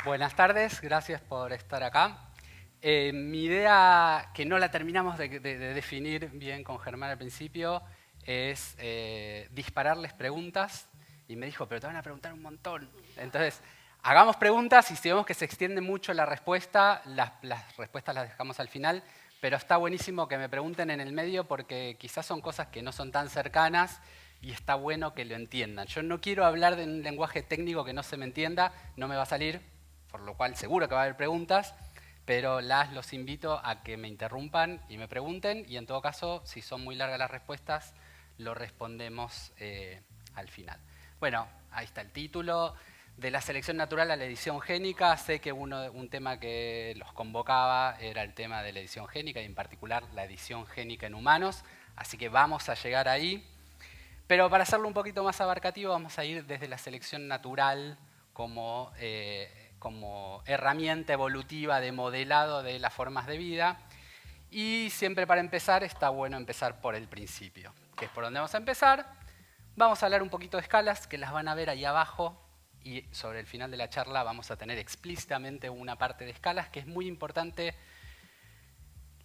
Buenas tardes, gracias por estar acá. Mi idea, que no la terminamos de definir bien con Germán al principio, es dispararles preguntas. Y me dijo, pero te van a preguntar un montón. Entonces, hagamos preguntas y si vemos que se extiende mucho la respuesta, las respuestas las dejamos al final. Pero está buenísimo que me pregunten en el medio porque quizás son cosas que no son tan cercanas y está bueno que lo entiendan. Yo no quiero hablar de un lenguaje técnico que no se me entienda, no me va a salir, por lo cual seguro que va a haber preguntas, pero los invito a que me interrumpan y me pregunten, y en todo caso, si son muy largas las respuestas, lo respondemos al final. Bueno, ahí está el título. De la selección natural a la edición génica, sé que un tema que los convocaba era el tema de la edición génica, y en particular la edición génica en humanos, así que vamos a llegar ahí. Pero para hacerlo un poquito más abarcativo, vamos a ir desde la selección natural como herramienta evolutiva de modelado de las formas de vida. Y siempre para empezar está bueno empezar por el principio, que es por donde vamos a empezar. Vamos a hablar un poquito de escalas, que las van a ver ahí abajo, y sobre el final de la charla vamos a tener explícitamente una parte de escalas, que es muy importante.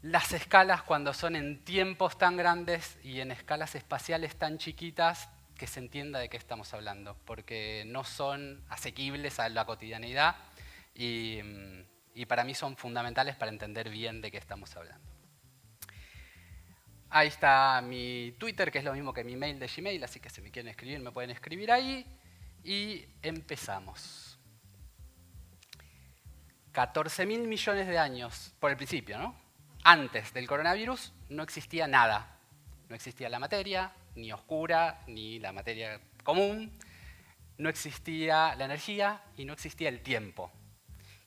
Las escalas, cuando son en tiempos tan grandes y en escalas espaciales tan chiquitas, que se entienda de qué estamos hablando, porque no son asequibles a la cotidianidad y para mí son fundamentales para entender bien de qué estamos hablando. Ahí está mi Twitter, que es lo mismo que mi mail de Gmail, así que si me quieren escribir, me pueden escribir ahí. Y empezamos. 14.000 millones de años, por el principio, ¿no? Antes del coronavirus no existía nada. No existía la materia, ni oscura, ni la materia común. No existía la energía y no existía el tiempo.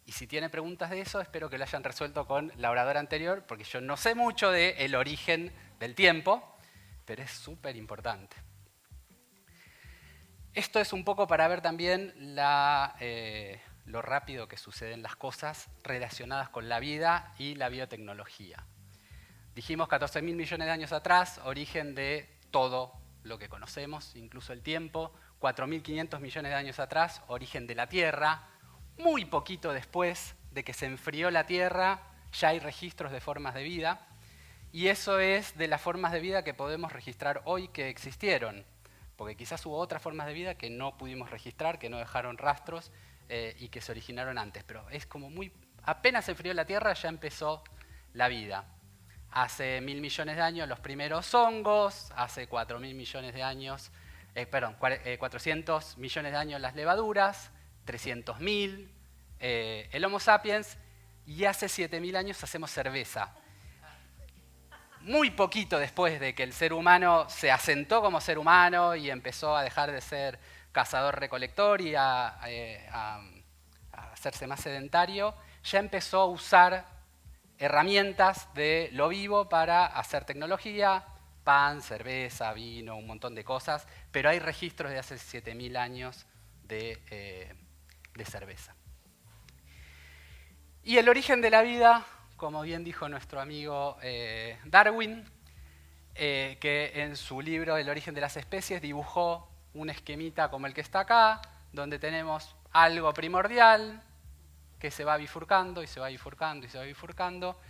Y si tienen preguntas de eso, espero que lo hayan resuelto con la oradora anterior, porque yo no sé mucho del origen del tiempo, pero es súper importante. Esto es un poco para ver también lo rápido que suceden las cosas relacionadas con la vida y la biotecnología. Dijimos 14.000 millones de años atrás, origen de todo lo que conocemos, incluso el tiempo. 4.500 millones de años atrás, origen de la Tierra. Muy poquito después de que se enfrió la Tierra, ya hay registros de formas de vida. Y eso es de las formas de vida que podemos registrar hoy que existieron. Porque quizás hubo otras formas de vida que no pudimos registrar, que no dejaron rastros y que se originaron antes. Pero es como muy... Apenas se enfrió la Tierra, ya empezó la vida. Hace 1.000 millones de años los primeros hongos, hace 4.000 millones de años, 400 millones de años las levaduras, 300.000 el Homo sapiens, y hace 7.000 años hacemos cerveza. Muy poquito después de que el ser humano se asentó como ser humano y empezó a dejar de ser cazador-recolector y a hacerse más sedentario, ya empezó a usar herramientas de lo vivo para hacer tecnología, pan, cerveza, vino, un montón de cosas, pero hay registros de hace 7.000 años de cerveza. Y el origen de la vida, como bien dijo nuestro amigo Darwin, que en su libro El origen de las especies dibujó un esquemita como el que está acá, donde tenemos algo primordial que se va bifurcando y se va bifurcando y se va bifurcando,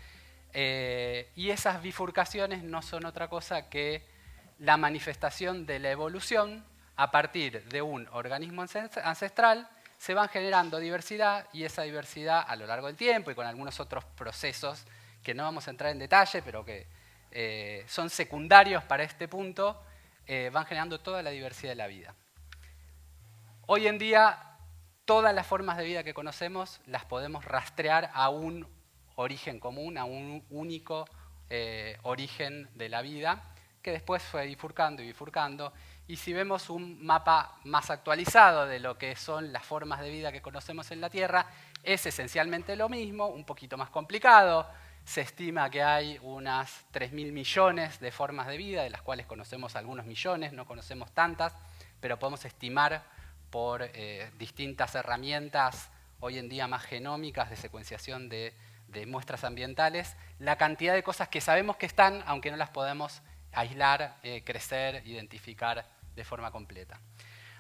y esas bifurcaciones no son otra cosa que la manifestación de la evolución. A partir de un organismo ancestral se van generando diversidad, y esa diversidad a lo largo del tiempo y con algunos otros procesos que no vamos a entrar en detalle, pero que son secundarios para este punto, van generando toda la diversidad de la vida. Hoy en día, todas las formas de vida que conocemos las podemos rastrear a un origen común, a un único origen de la vida, que después fue bifurcando y bifurcando. Y si vemos un mapa más actualizado de lo que son las formas de vida que conocemos en la Tierra, es esencialmente lo mismo, un poquito más complicado. Se estima que hay unas 3.000 millones de formas de vida, de las cuales conocemos algunos millones, no conocemos tantas, pero podemos estimar por distintas herramientas, hoy en día más genómicas, de secuenciación de muestras ambientales, la cantidad de cosas que sabemos que están, aunque no las podemos aislar, crecer, identificar de forma completa.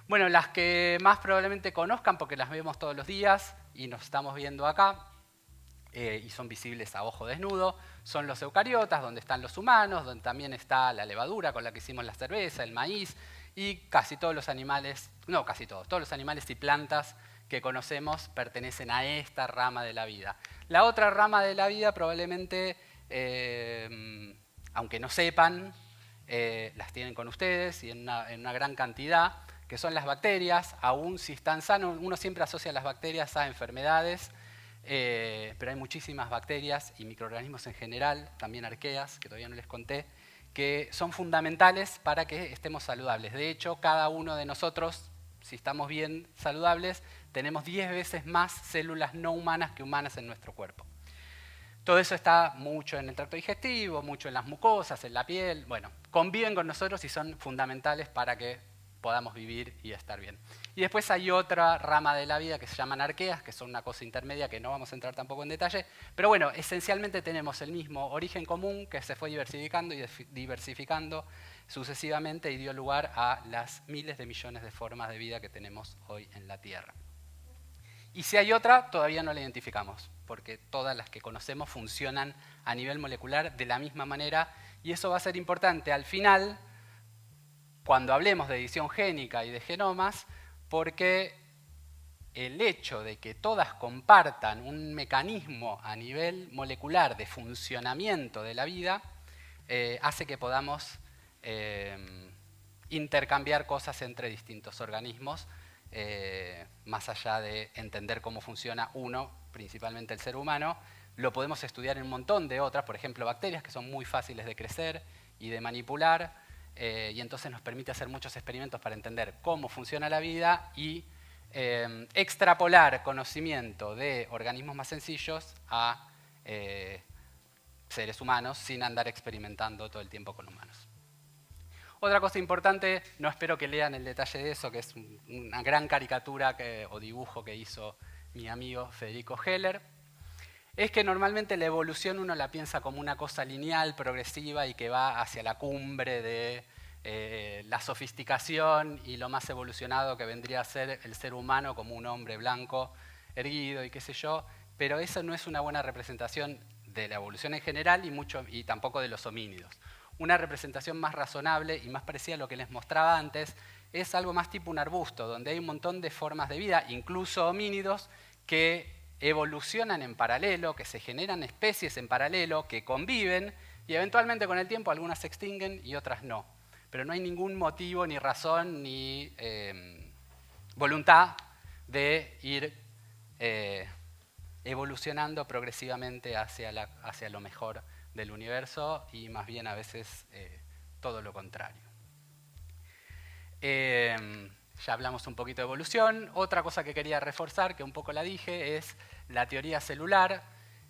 Bueno, las que más probablemente conozcan porque las vemos todos los días y nos estamos viendo acá, y son visibles a ojo desnudo, son los eucariotas, donde están los humanos, donde también está la levadura con la que hicimos la cerveza, el maíz, y casi todos los animales, no casi todos los animales y plantas que conocemos pertenecen a esta rama de la vida. La otra rama de la vida probablemente, aunque no sepan, las tienen con ustedes y en una gran cantidad, que son las bacterias. Aún si están sanos, uno siempre asocia las bacterias a enfermedades, pero hay muchísimas bacterias y microorganismos en general, también arqueas, que todavía no les conté, que son fundamentales para que estemos saludables. De hecho, cada uno de nosotros, si estamos bien saludables, tenemos 10 veces más células no humanas que humanas en nuestro cuerpo. Todo eso está mucho en el tracto digestivo, mucho en las mucosas, en la piel. Bueno, conviven con nosotros y son fundamentales para que podamos vivir y estar bien. Y después hay otra rama de la vida que se llaman arqueas, que son una cosa intermedia que no vamos a entrar tampoco en detalle. Pero bueno, esencialmente tenemos el mismo origen común que se fue diversificando y diversificando sucesivamente y dio lugar a las miles de millones de formas de vida que tenemos hoy en la Tierra. Y si hay otra, todavía no la identificamos, porque todas las que conocemos funcionan a nivel molecular de la misma manera, y eso va a ser importante al final, cuando hablemos de edición génica y de genomas, porque el hecho de que todas compartan un mecanismo a nivel molecular de funcionamiento de la vida, hace que podamos intercambiar cosas entre distintos organismos, más allá de entender cómo funciona uno, principalmente el ser humano. Lo podemos estudiar en un montón de otras, por ejemplo bacterias, que son muy fáciles de crecer y de manipular, y entonces nos permite hacer muchos experimentos para entender cómo funciona la vida y extrapolar conocimiento de organismos más sencillos a seres humanos sin andar experimentando todo el tiempo con humanos. Otra cosa importante, no espero que lean el detalle de eso, que es una gran caricatura o dibujo que hizo mi amigo Federico Heller, es que normalmente la evolución uno la piensa como una cosa lineal, progresiva y que va hacia la cumbre de la sofisticación y lo más evolucionado que vendría a ser el ser humano como un hombre blanco, erguido y qué sé yo, pero eso no es una buena representación de la evolución en general y tampoco de los homínidos. Una representación más razonable y más parecida a lo que les mostraba antes es algo más tipo un arbusto, donde hay un montón de formas de vida, incluso homínidos, que evolucionan en paralelo, que se generan especies en paralelo, que conviven y eventualmente con el tiempo algunas se extinguen y otras no. Pero no hay ningún motivo, ni razón, ni voluntad de ir evolucionando progresivamente hacia lo mejor del universo y más bien a veces todo lo contrario. Ya hablamos un poquito de evolución. Otra cosa que quería reforzar, que un poco la dije, es la teoría celular,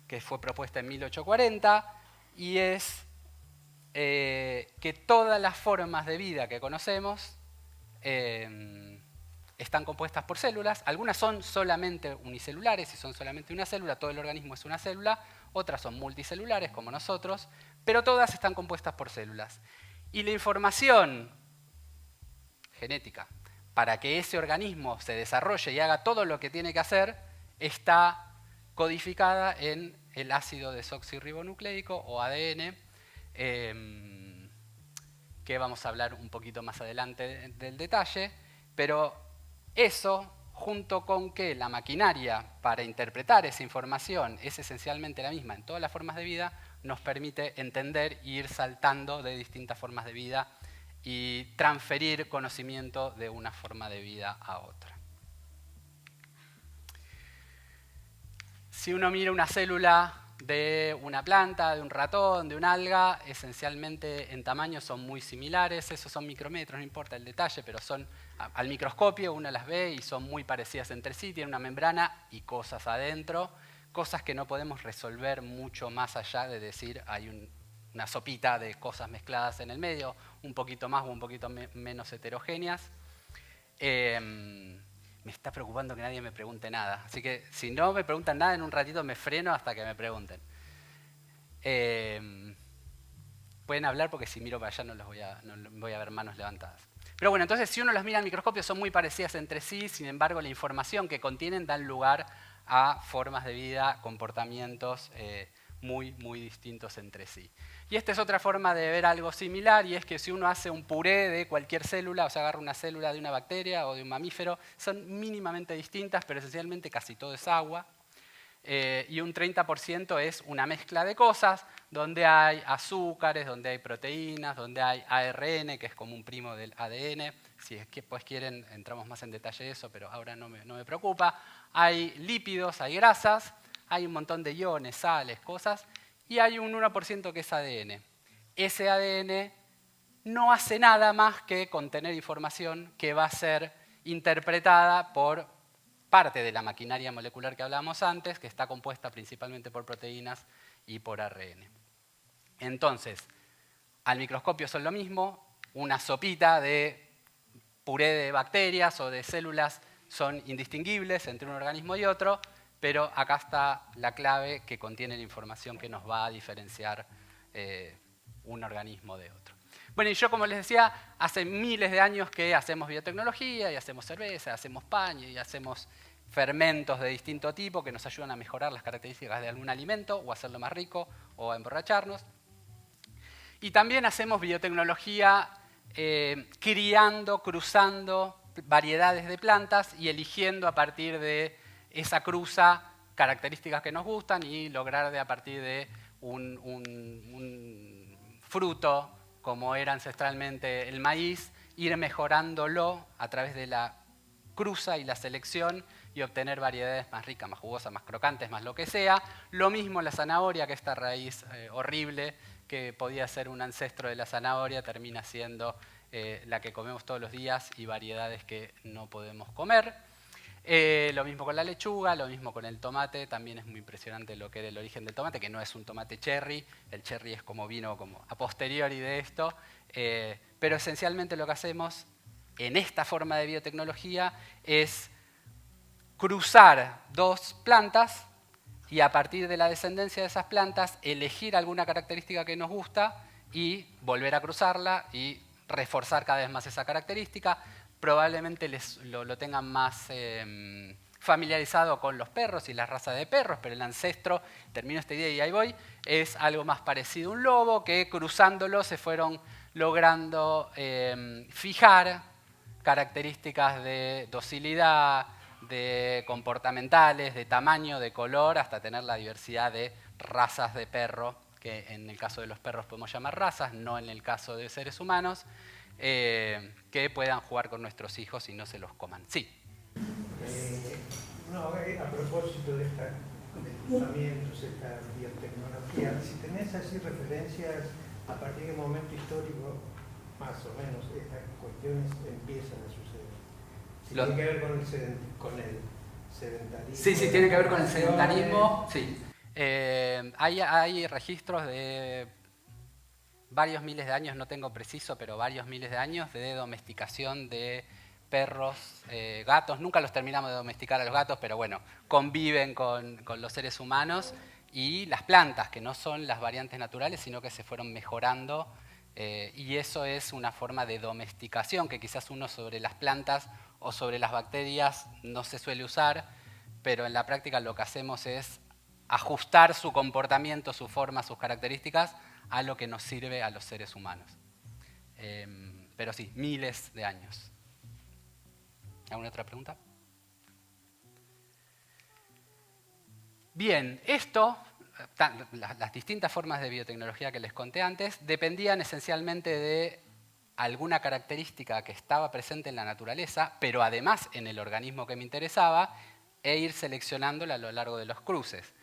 que fue propuesta en 1840, y es que todas las formas de vida que conocemos están compuestas por células. Algunas son solamente unicelulares y son solamente una célula, todo el organismo es una célula. Otras son multicelulares, como nosotros, pero todas están compuestas por células. Y la información genética para que ese organismo se desarrolle y haga todo lo que tiene que hacer está codificada en el ácido desoxirribonucleico o ADN, que vamos a hablar un poquito más adelante del detalle, pero eso, junto con que la maquinaria para interpretar esa información es esencialmente la misma en todas las formas de vida, nos permite entender e ir saltando de distintas formas de vida y transferir conocimiento de una forma de vida a otra. Si uno mira una célula de una planta, de un ratón, de un alga, esencialmente en tamaño son muy similares, esos son micrómetros, no importa el detalle, pero son al microscopio, uno las ve y son muy parecidas entre sí, tienen una membrana y cosas adentro, cosas que no podemos resolver mucho más allá de decir hay una sopita de cosas mezcladas en el medio, un poquito más o un poquito menos heterogéneas. Me está preocupando que nadie me pregunte nada, así que si no me preguntan nada, en un ratito me freno hasta que me pregunten. Pueden hablar porque si miro para allá no voy a ver manos levantadas. Pero bueno, entonces si uno las mira al microscopio son muy parecidas entre sí, sin embargo la información que contienen dan lugar a formas de vida, comportamientos muy, muy distintos entre sí. Y esta es otra forma de ver algo similar, y es que si uno hace un puré de cualquier célula, o sea, agarra una célula de una bacteria o de un mamífero, son mínimamente distintas, pero esencialmente casi todo es agua. Y un 30% es una mezcla de cosas, donde hay azúcares, donde hay proteínas, donde hay ARN, que es como un primo del ADN. Si es que pues quieren, entramos más en detalle de eso, pero ahora no me preocupa. Hay lípidos, hay grasas, hay un montón de iones, sales, cosas, y hay un 1% que es ADN. Ese ADN no hace nada más que contener información que va a ser interpretada por parte de la maquinaria molecular que hablábamos antes, que está compuesta principalmente por proteínas y por ARN. Entonces, al microscopio son lo mismo, una sopita de puré de bacterias o de células son indistinguibles entre un organismo y otro, pero acá está la clave que contiene la información que nos va a diferenciar un organismo de otro. Bueno, y yo, como les decía, hace miles de años que hacemos biotecnología, y hacemos cerveza, hacemos pan, y hacemos fermentos de distinto tipo que nos ayudan a mejorar las características de algún alimento, o a hacerlo más rico, o a emborracharnos. Y también hacemos biotecnología criando, cruzando variedades de plantas y eligiendo a partir de esa cruza características que nos gustan y lograr a partir de un fruto, como era ancestralmente el maíz, ir mejorándolo a través de la cruza y la selección y obtener variedades más ricas, más jugosas, más crocantes, más lo que sea. Lo mismo la zanahoria, que esta raíz horrible que podía ser un ancestro de la zanahoria, termina siendo la que comemos todos los días y variedades que no podemos comer. Lo mismo con la lechuga, lo mismo con el tomate, también es muy impresionante lo que era el origen del tomate, que no es un tomate cherry, el cherry es como vino como a posteriori de esto, pero esencialmente lo que hacemos en esta forma de biotecnología es cruzar dos plantas y a partir de la descendencia de esas plantas elegir alguna característica que nos gusta y volver a cruzarla y reforzar cada vez más esa característica. Probablemente lo tengan más familiarizado con los perros y las razas de perros, pero el ancestro, termino esta idea y ahí voy, es algo más parecido a un lobo que cruzándolo se fueron logrando fijar características de docilidad, de comportamentales, de tamaño, de color, hasta tener la diversidad de razas de perro, que en el caso de los perros podemos llamar razas, no en el caso de seres humanos, que puedan jugar con nuestros hijos y no se los coman. Sí. A propósito de estos cruzamientos, esta biotecnología, si tenés así referencias a partir de un momento histórico, más o menos, estas cuestiones empiezan a suceder. Si tiene que ver con el sedentarismo. Sí, tiene que ver con el sedentarismo. Sí. Hay registros de varios miles de años, no tengo preciso, pero varios miles de años de domesticación de perros, gatos. Nunca los terminamos de domesticar a los gatos, pero bueno, conviven con los seres humanos y las plantas, que no son las variantes naturales, sino que se fueron mejorando. Y eso es una forma de domesticación que quizás uno sobre las plantas o sobre las bacterias no se suele usar, pero en la práctica lo que hacemos es ajustar su comportamiento, su forma, sus características a lo que nos sirve a los seres humanos. Pero sí, miles de años. ¿Alguna otra pregunta? Bien, las distintas formas de biotecnología que les conté antes dependían esencialmente de alguna característica que estaba presente en la naturaleza, pero además en el organismo que me interesaba, e ir seleccionándola a lo largo de los cruces.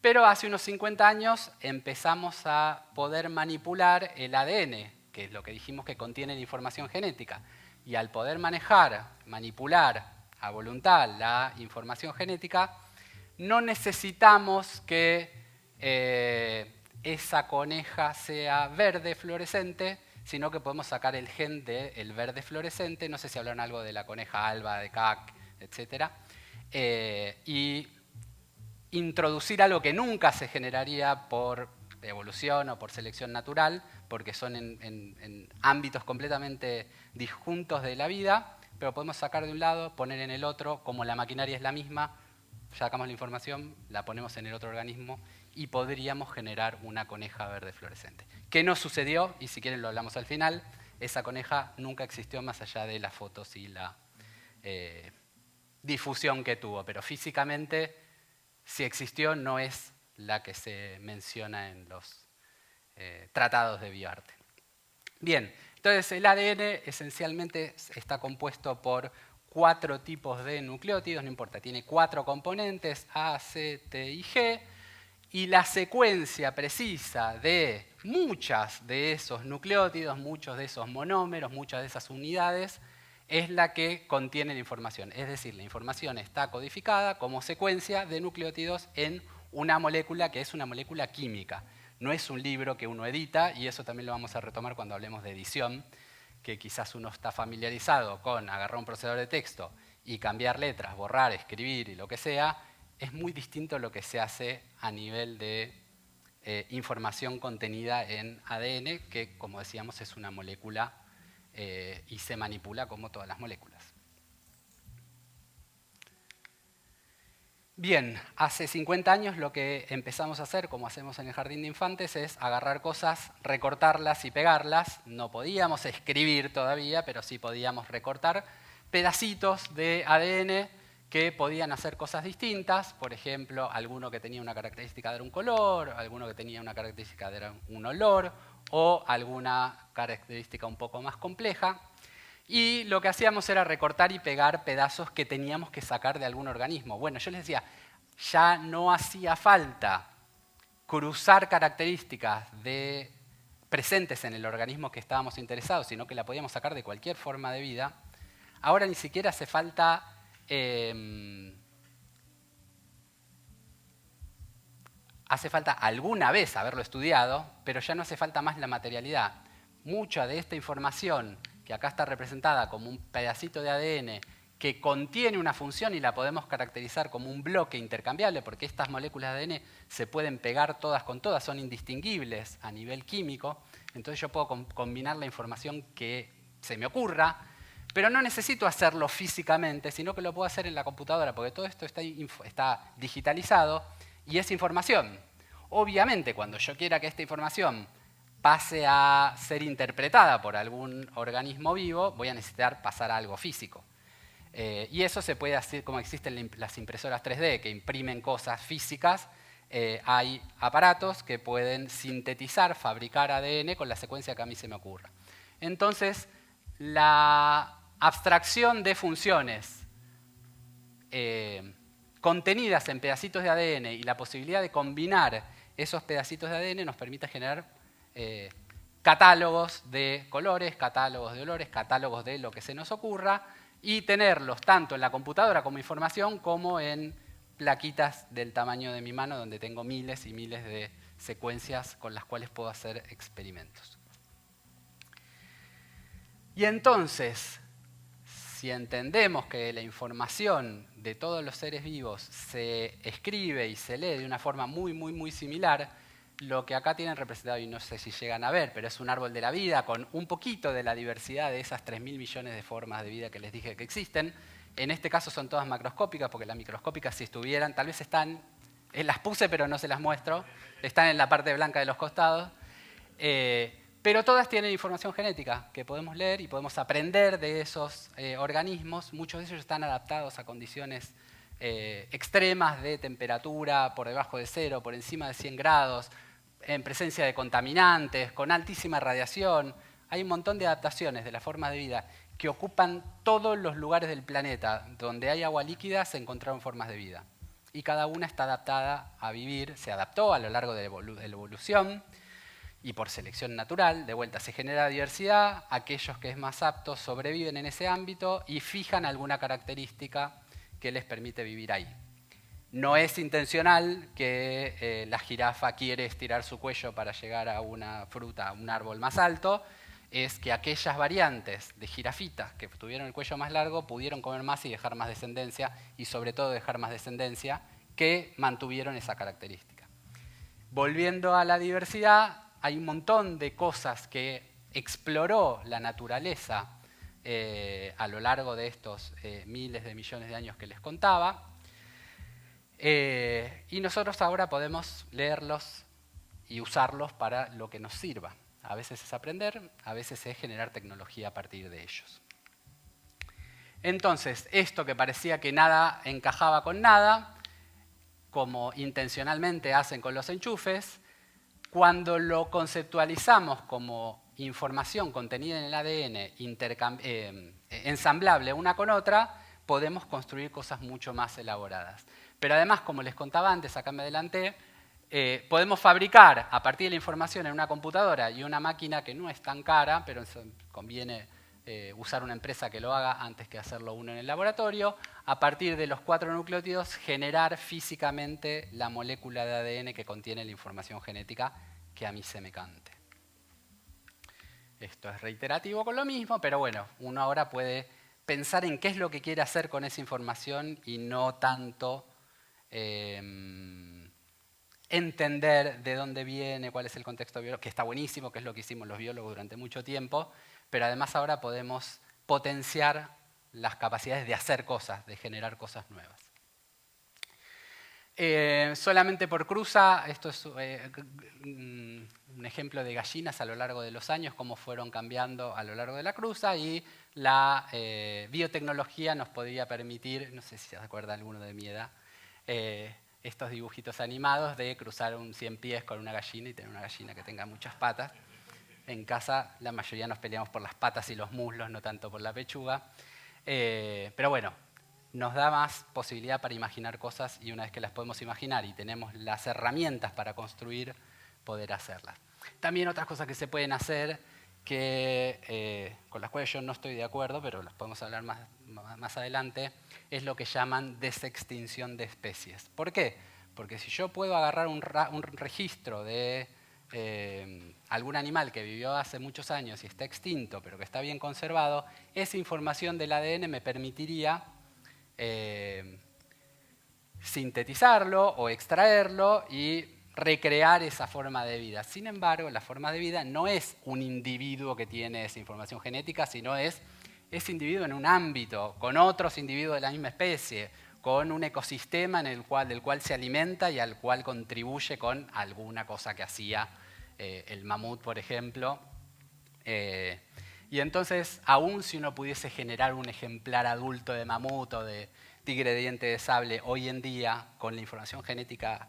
Pero hace unos 50 años empezamos a poder manipular el ADN, que es lo que dijimos que contiene la información genética. Y al poder manipular a voluntad la información genética, no necesitamos que esa coneja sea verde fluorescente, sino que podemos sacar el gen del verde fluorescente, no sé si hablaron algo de la coneja alba, de CAC, etc. Y introducir algo que nunca se generaría por evolución o por selección natural, porque son en ámbitos completamente disjuntos de la vida, pero podemos sacar de un lado, poner en el otro, como la maquinaria es la misma, sacamos la información, la ponemos en el otro organismo y podríamos generar una coneja verde fluorescente. ¿Qué no sucedió? Y si quieren lo hablamos al final. Esa coneja nunca existió más allá de las fotos y la difusión que tuvo, pero físicamente, si existió, no es la que se menciona en los tratados de bioarte. Bien, entonces el ADN esencialmente está compuesto por 4 tipos de nucleótidos, no importa, tiene 4 componentes, A, C, T y G, y la secuencia precisa de muchas de esos nucleótidos, muchos de esos monómeros, muchas de esas unidades, es la que contiene la información. Es decir, la información está codificada como secuencia de nucleótidos en una molécula que es una molécula química. No es un libro que uno edita, y eso también lo vamos a retomar cuando hablemos de edición, que quizás uno está familiarizado con agarrar un procesador de texto y cambiar letras, borrar, escribir y lo que sea. Es muy distinto lo que se hace a nivel de información contenida en ADN, que, como decíamos, es una molécula y se manipula como todas las moléculas. Bien, hace 50 años lo que empezamos a hacer, como hacemos en el jardín de infantes, es agarrar cosas, recortarlas y pegarlas. No podíamos escribir todavía, pero sí podíamos recortar pedacitos de ADN que podían hacer cosas distintas. Por ejemplo, alguno que tenía una característica de un color, alguno que tenía una característica de un olor, o alguna característica un poco más compleja. Y lo que hacíamos era recortar y pegar pedazos que teníamos que sacar de algún organismo. Bueno, yo les decía, ya no hacía falta cruzar características presentes en el organismo que estábamos interesados, sino que la podíamos sacar de cualquier forma de vida. Ahora ni siquiera hace falta alguna vez haberlo estudiado, pero ya no hace falta más la materialidad. Mucha de esta información que acá está representada como un pedacito de ADN que contiene una función y la podemos caracterizar como un bloque intercambiable, porque estas moléculas de ADN se pueden pegar todas con todas, son indistinguibles a nivel químico, entonces yo puedo combinar la información que se me ocurra, pero no necesito hacerlo físicamente, sino que lo puedo hacer en la computadora, porque todo esto está digitalizado y es información. Obviamente, cuando yo quiera que esta información pase a ser interpretada por algún organismo vivo, voy a necesitar pasar a algo físico. Y eso se puede hacer como existen las impresoras 3D que imprimen cosas físicas. Hay aparatos que pueden sintetizar, fabricar ADN con la secuencia que a mí se me ocurra. Entonces, la abstracción de funciones contenidas en pedacitos de ADN y la posibilidad de combinar esos pedacitos de ADN nos permite generar catálogos de colores, catálogos de olores, catálogos de lo que se nos ocurra y tenerlos tanto en la computadora como información como en plaquitas del tamaño de mi mano donde tengo miles y miles de secuencias con las cuales puedo hacer experimentos. Y entonces, si entendemos que la información de todos los seres vivos se escribe y se lee de una forma muy, muy, muy similar, lo que acá tienen representado, y no sé si llegan a ver, pero es un árbol de la vida con un poquito de la diversidad de esas 3.000 millones de formas de vida que les dije que existen. En este caso son todas macroscópicas, porque las microscópicas si estuvieran, tal vez están, las puse pero no se las muestro, están en la parte blanca de los costados, pero todas tienen información genética que podemos leer y podemos aprender de esos organismos. Muchos de ellos están adaptados a condiciones extremas de temperatura, por debajo de 0, por encima de 100 grados, en presencia de contaminantes, con altísima radiación. Hay un montón de adaptaciones de las formas de vida que ocupan todos los lugares del planeta. Donde hay agua líquida se encontraron formas de vida. Y cada una está adaptada a vivir, se adaptó a lo largo de la evolución y por selección natural. De vuelta se genera diversidad, aquellos que es más aptos sobreviven en ese ámbito y fijan alguna característica que les permite vivir ahí. No es intencional que la jirafa quiere estirar su cuello para llegar a una fruta, a un árbol más alto, es que aquellas variantes de jirafitas que tuvieron el cuello más largo pudieron comer más y dejar más descendencia, y sobre todo dejar más descendencia que mantuvieron esa característica. Volviendo a la diversidad, hay un montón de cosas que exploró la naturaleza a lo largo de estos miles de millones de años que les contaba. Y nosotros ahora podemos leerlos y usarlos para lo que nos sirva. A veces es aprender, a veces es generar tecnología a partir de ellos. Entonces, esto que parecía que nada encajaba con nada, como intencionalmente hacen con los enchufes, cuando lo conceptualizamos como información contenida en el ADN ensamblable una con otra, podemos construir cosas mucho más elaboradas. Pero además, como les contaba antes, acá me adelanté, podemos fabricar a partir de la información en una computadora y una máquina que no es tan cara, pero conviene usar una empresa que lo haga antes que hacerlo uno en el laboratorio, a partir de los 4 nucleótidos generar físicamente la molécula de ADN que contiene la información genética que a mí se me cante. Esto es reiterativo con lo mismo, pero bueno, uno ahora puede pensar en qué es lo que quiere hacer con esa información y no tanto entender de dónde viene, cuál es el contexto biológico, que está buenísimo, que es lo que hicimos los biólogos durante mucho tiempo, pero además ahora podemos potenciar las capacidades de hacer cosas, de generar cosas nuevas. Solamente por cruza, esto es un ejemplo de gallinas a lo largo de los años, cómo fueron cambiando a lo largo de la cruza, y la biotecnología nos podría permitir, no sé si se acuerda alguno de mi edad, estos dibujitos animados de cruzar un 100 pies con una gallina y tener una gallina que tenga muchas patas. En casa la mayoría nos peleamos por las patas y los muslos, no tanto por la pechuga. Pero bueno, nos da más posibilidad para imaginar cosas y una vez que las podemos imaginar y tenemos las herramientas para construir, poder hacerlas. También otras cosas que se pueden hacer con las cuales yo no estoy de acuerdo, pero las podemos hablar más adelante, es lo que llaman desextinción de especies. ¿Por qué? Porque si yo puedo agarrar un registro de algún animal que vivió hace muchos años y está extinto, pero que está bien conservado, esa información del ADN me permitiría sintetizarlo o extraerlo y recrear esa forma de vida. Sin embargo, la forma de vida no es un individuo que tiene esa información genética, sino es ese individuo en un ámbito, con otros individuos de la misma especie, con un ecosistema del cual se alimenta y al cual contribuye con alguna cosa que hacía el mamut, por ejemplo. Y entonces, aun si uno pudiese generar un ejemplar adulto de mamut o de tigre de diente de sable hoy en día, con la información genética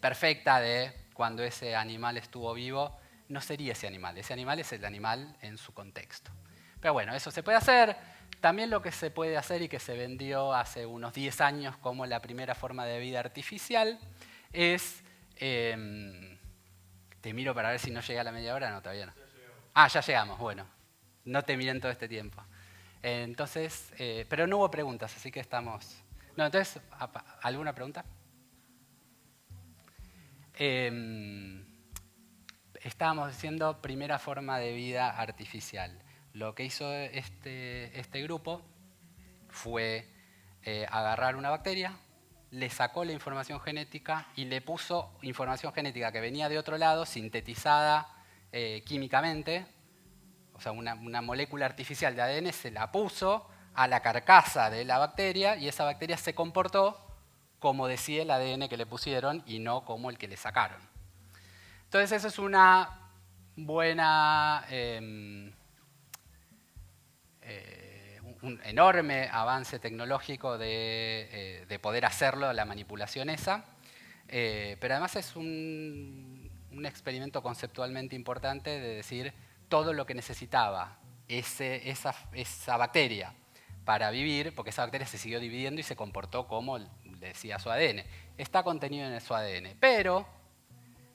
perfecta de cuando ese animal estuvo vivo, no sería ese animal. Ese animal es el animal en su contexto. Pero bueno, eso se puede hacer. También lo que se puede hacer y que se vendió hace unos 10 años como la primera forma de vida artificial es... te miro para ver si no llegué a la media hora. No, todavía no. Ah, ya llegamos. Bueno, no te miré en todo este tiempo. Entonces, pero no hubo preguntas, así que estamos... No, entonces, ¿alguna pregunta? Estábamos diciendo primera forma de vida artificial. Lo que hizo este grupo fue agarrar una bacteria, le sacó la información genética y le puso información genética que venía de otro lado, sintetizada químicamente, o sea, una molécula artificial de ADN, se la puso a la carcasa de la bacteria y esa bacteria se comportó como decía el ADN que le pusieron y no como el que le sacaron. Entonces eso es una buena, un enorme avance tecnológico de poder hacerlo, la manipulación esa, pero además es un experimento conceptualmente importante de decir todo lo que necesitaba esa bacteria para vivir, porque esa bacteria se siguió dividiendo y se comportó como decía su ADN. Está contenido en su ADN, pero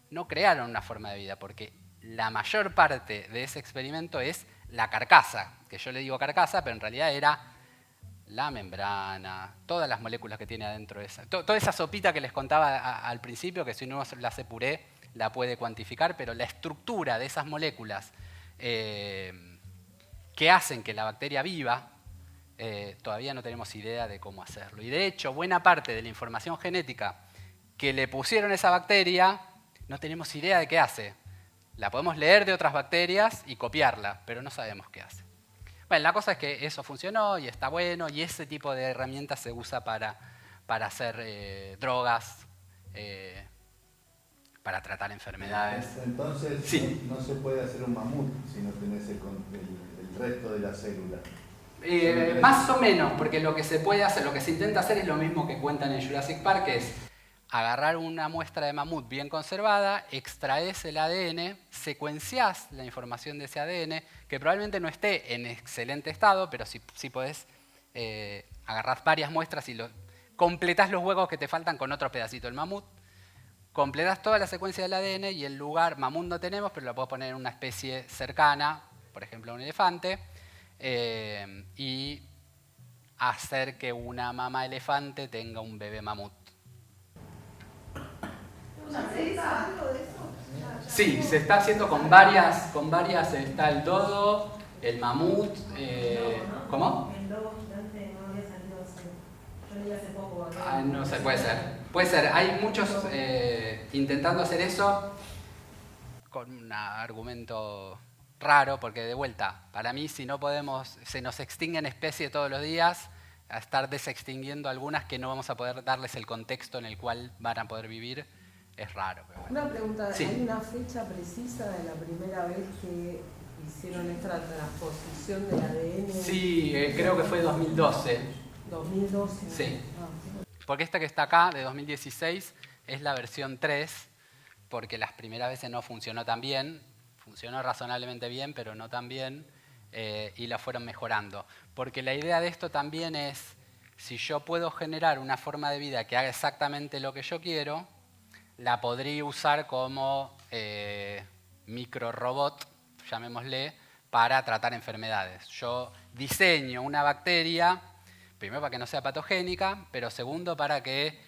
no crearon una forma de vida, porque la mayor parte de ese experimento es la carcasa, que yo le digo carcasa, pero en realidad era la membrana, todas las moléculas que tiene adentro esa. Toda esa sopita que les contaba al principio, que si uno la hace puré, la puede cuantificar, pero la estructura de esas moléculas que hacen que la bacteria viva, todavía no tenemos idea de cómo hacerlo. Y de hecho, buena parte de la información genética que le pusieron a esa bacteria no tenemos idea de qué hace. La podemos leer de otras bacterias y copiarla, pero no sabemos qué hace. Bueno, la cosa es que eso funcionó y está bueno, y ese tipo de herramientas se usa para hacer drogas, para tratar enfermedades. Entonces sí. no se puede hacer un mamut si no tenés el resto de la célula. Más o menos, porque lo que se puede hacer, lo que se intenta hacer es lo mismo que cuentan en Jurassic Park, que es agarrar una muestra de mamut bien conservada, extraes el ADN, secuenciás la información de ese ADN, que probablemente no esté en excelente estado, pero sí podés agarrar varias muestras y completás los huecos que te faltan con otro pedacito del mamut, completás toda la secuencia del ADN y el lugar, mamut no tenemos, pero lo podés poner en una especie cercana, por ejemplo un elefante, y hacer que una mamá elefante tenga un bebé mamut. Sí, se está haciendo con varias, está el dodo, el mamut, ¿cómo? El lobo gigante no había salido yo leí hace poco. No sé, puede ser. Hay muchos intentando hacer eso con un argumento raro, porque de vuelta, para mí si no podemos, se nos extinguen especies todos los días, a estar desextinguiendo algunas que no vamos a poder darles el contexto en el cual van a poder vivir, es raro. Pero bueno. Una pregunta, sí. ¿Hay una fecha precisa de la primera vez que hicieron esta transposición del ADN? Sí, creo que fue 2012. 2012. Sí. Porque esta que está acá, de 2016, es la versión 3, porque las primeras veces no funcionó tan bien, funcionó razonablemente bien, pero no tan bien, y la fueron mejorando. Porque la idea de esto también es, si yo puedo generar una forma de vida que haga exactamente lo que yo quiero, la podría usar como microrobot, llamémosle, para tratar enfermedades. Yo diseño una bacteria, primero para que no sea patogénica, pero segundo para que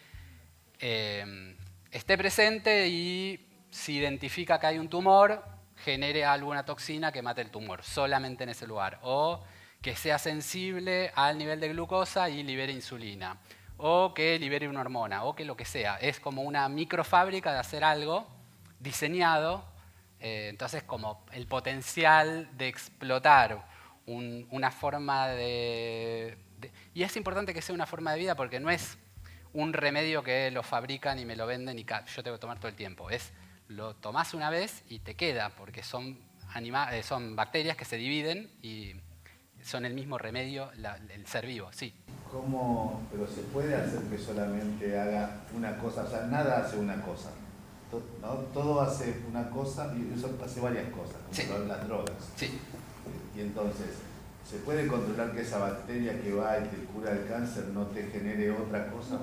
esté presente y si identifica que hay un tumor, genere alguna toxina que mate el tumor, solamente en ese lugar. O que sea sensible al nivel de glucosa y libere insulina. O que libere una hormona, o que lo que sea. Es como una microfábrica de hacer algo diseñado. Entonces, como el potencial de explotar una forma y es importante que sea una forma de vida porque no es un remedio que lo fabrican y me lo venden y yo tengo que tomar todo el tiempo. Lo tomás una vez y te queda, porque son bacterias que se dividen y son el mismo remedio, el ser vivo, sí. ¿Cómo? Pero se puede hacer que solamente haga una cosa, o sea, nada hace una cosa. ¿No? Todo hace una cosa y eso hace varias cosas, como sí. Las drogas. Sí. Y entonces, ¿se puede controlar que esa bacteria que va y te cura el cáncer no te genere otra cosa?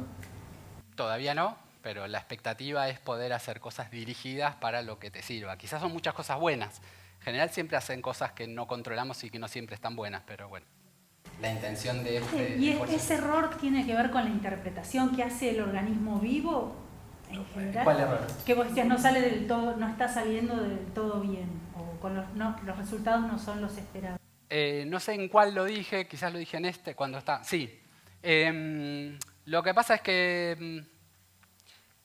Todavía no, pero la expectativa es poder hacer cosas dirigidas para lo que te sirva. Quizás son muchas cosas buenas. En general siempre hacen cosas que no controlamos y que no siempre están buenas, pero bueno. La intención de ¿Y ese error tiene que ver con la interpretación que hace el organismo vivo en general? ¿Cuál error? Que vos decías no sale del todo, no está saliendo del todo bien, o con los resultados no son los esperados. No sé en cuál lo dije, quizás lo dije en este, cuando está. Sí. Lo que pasa es que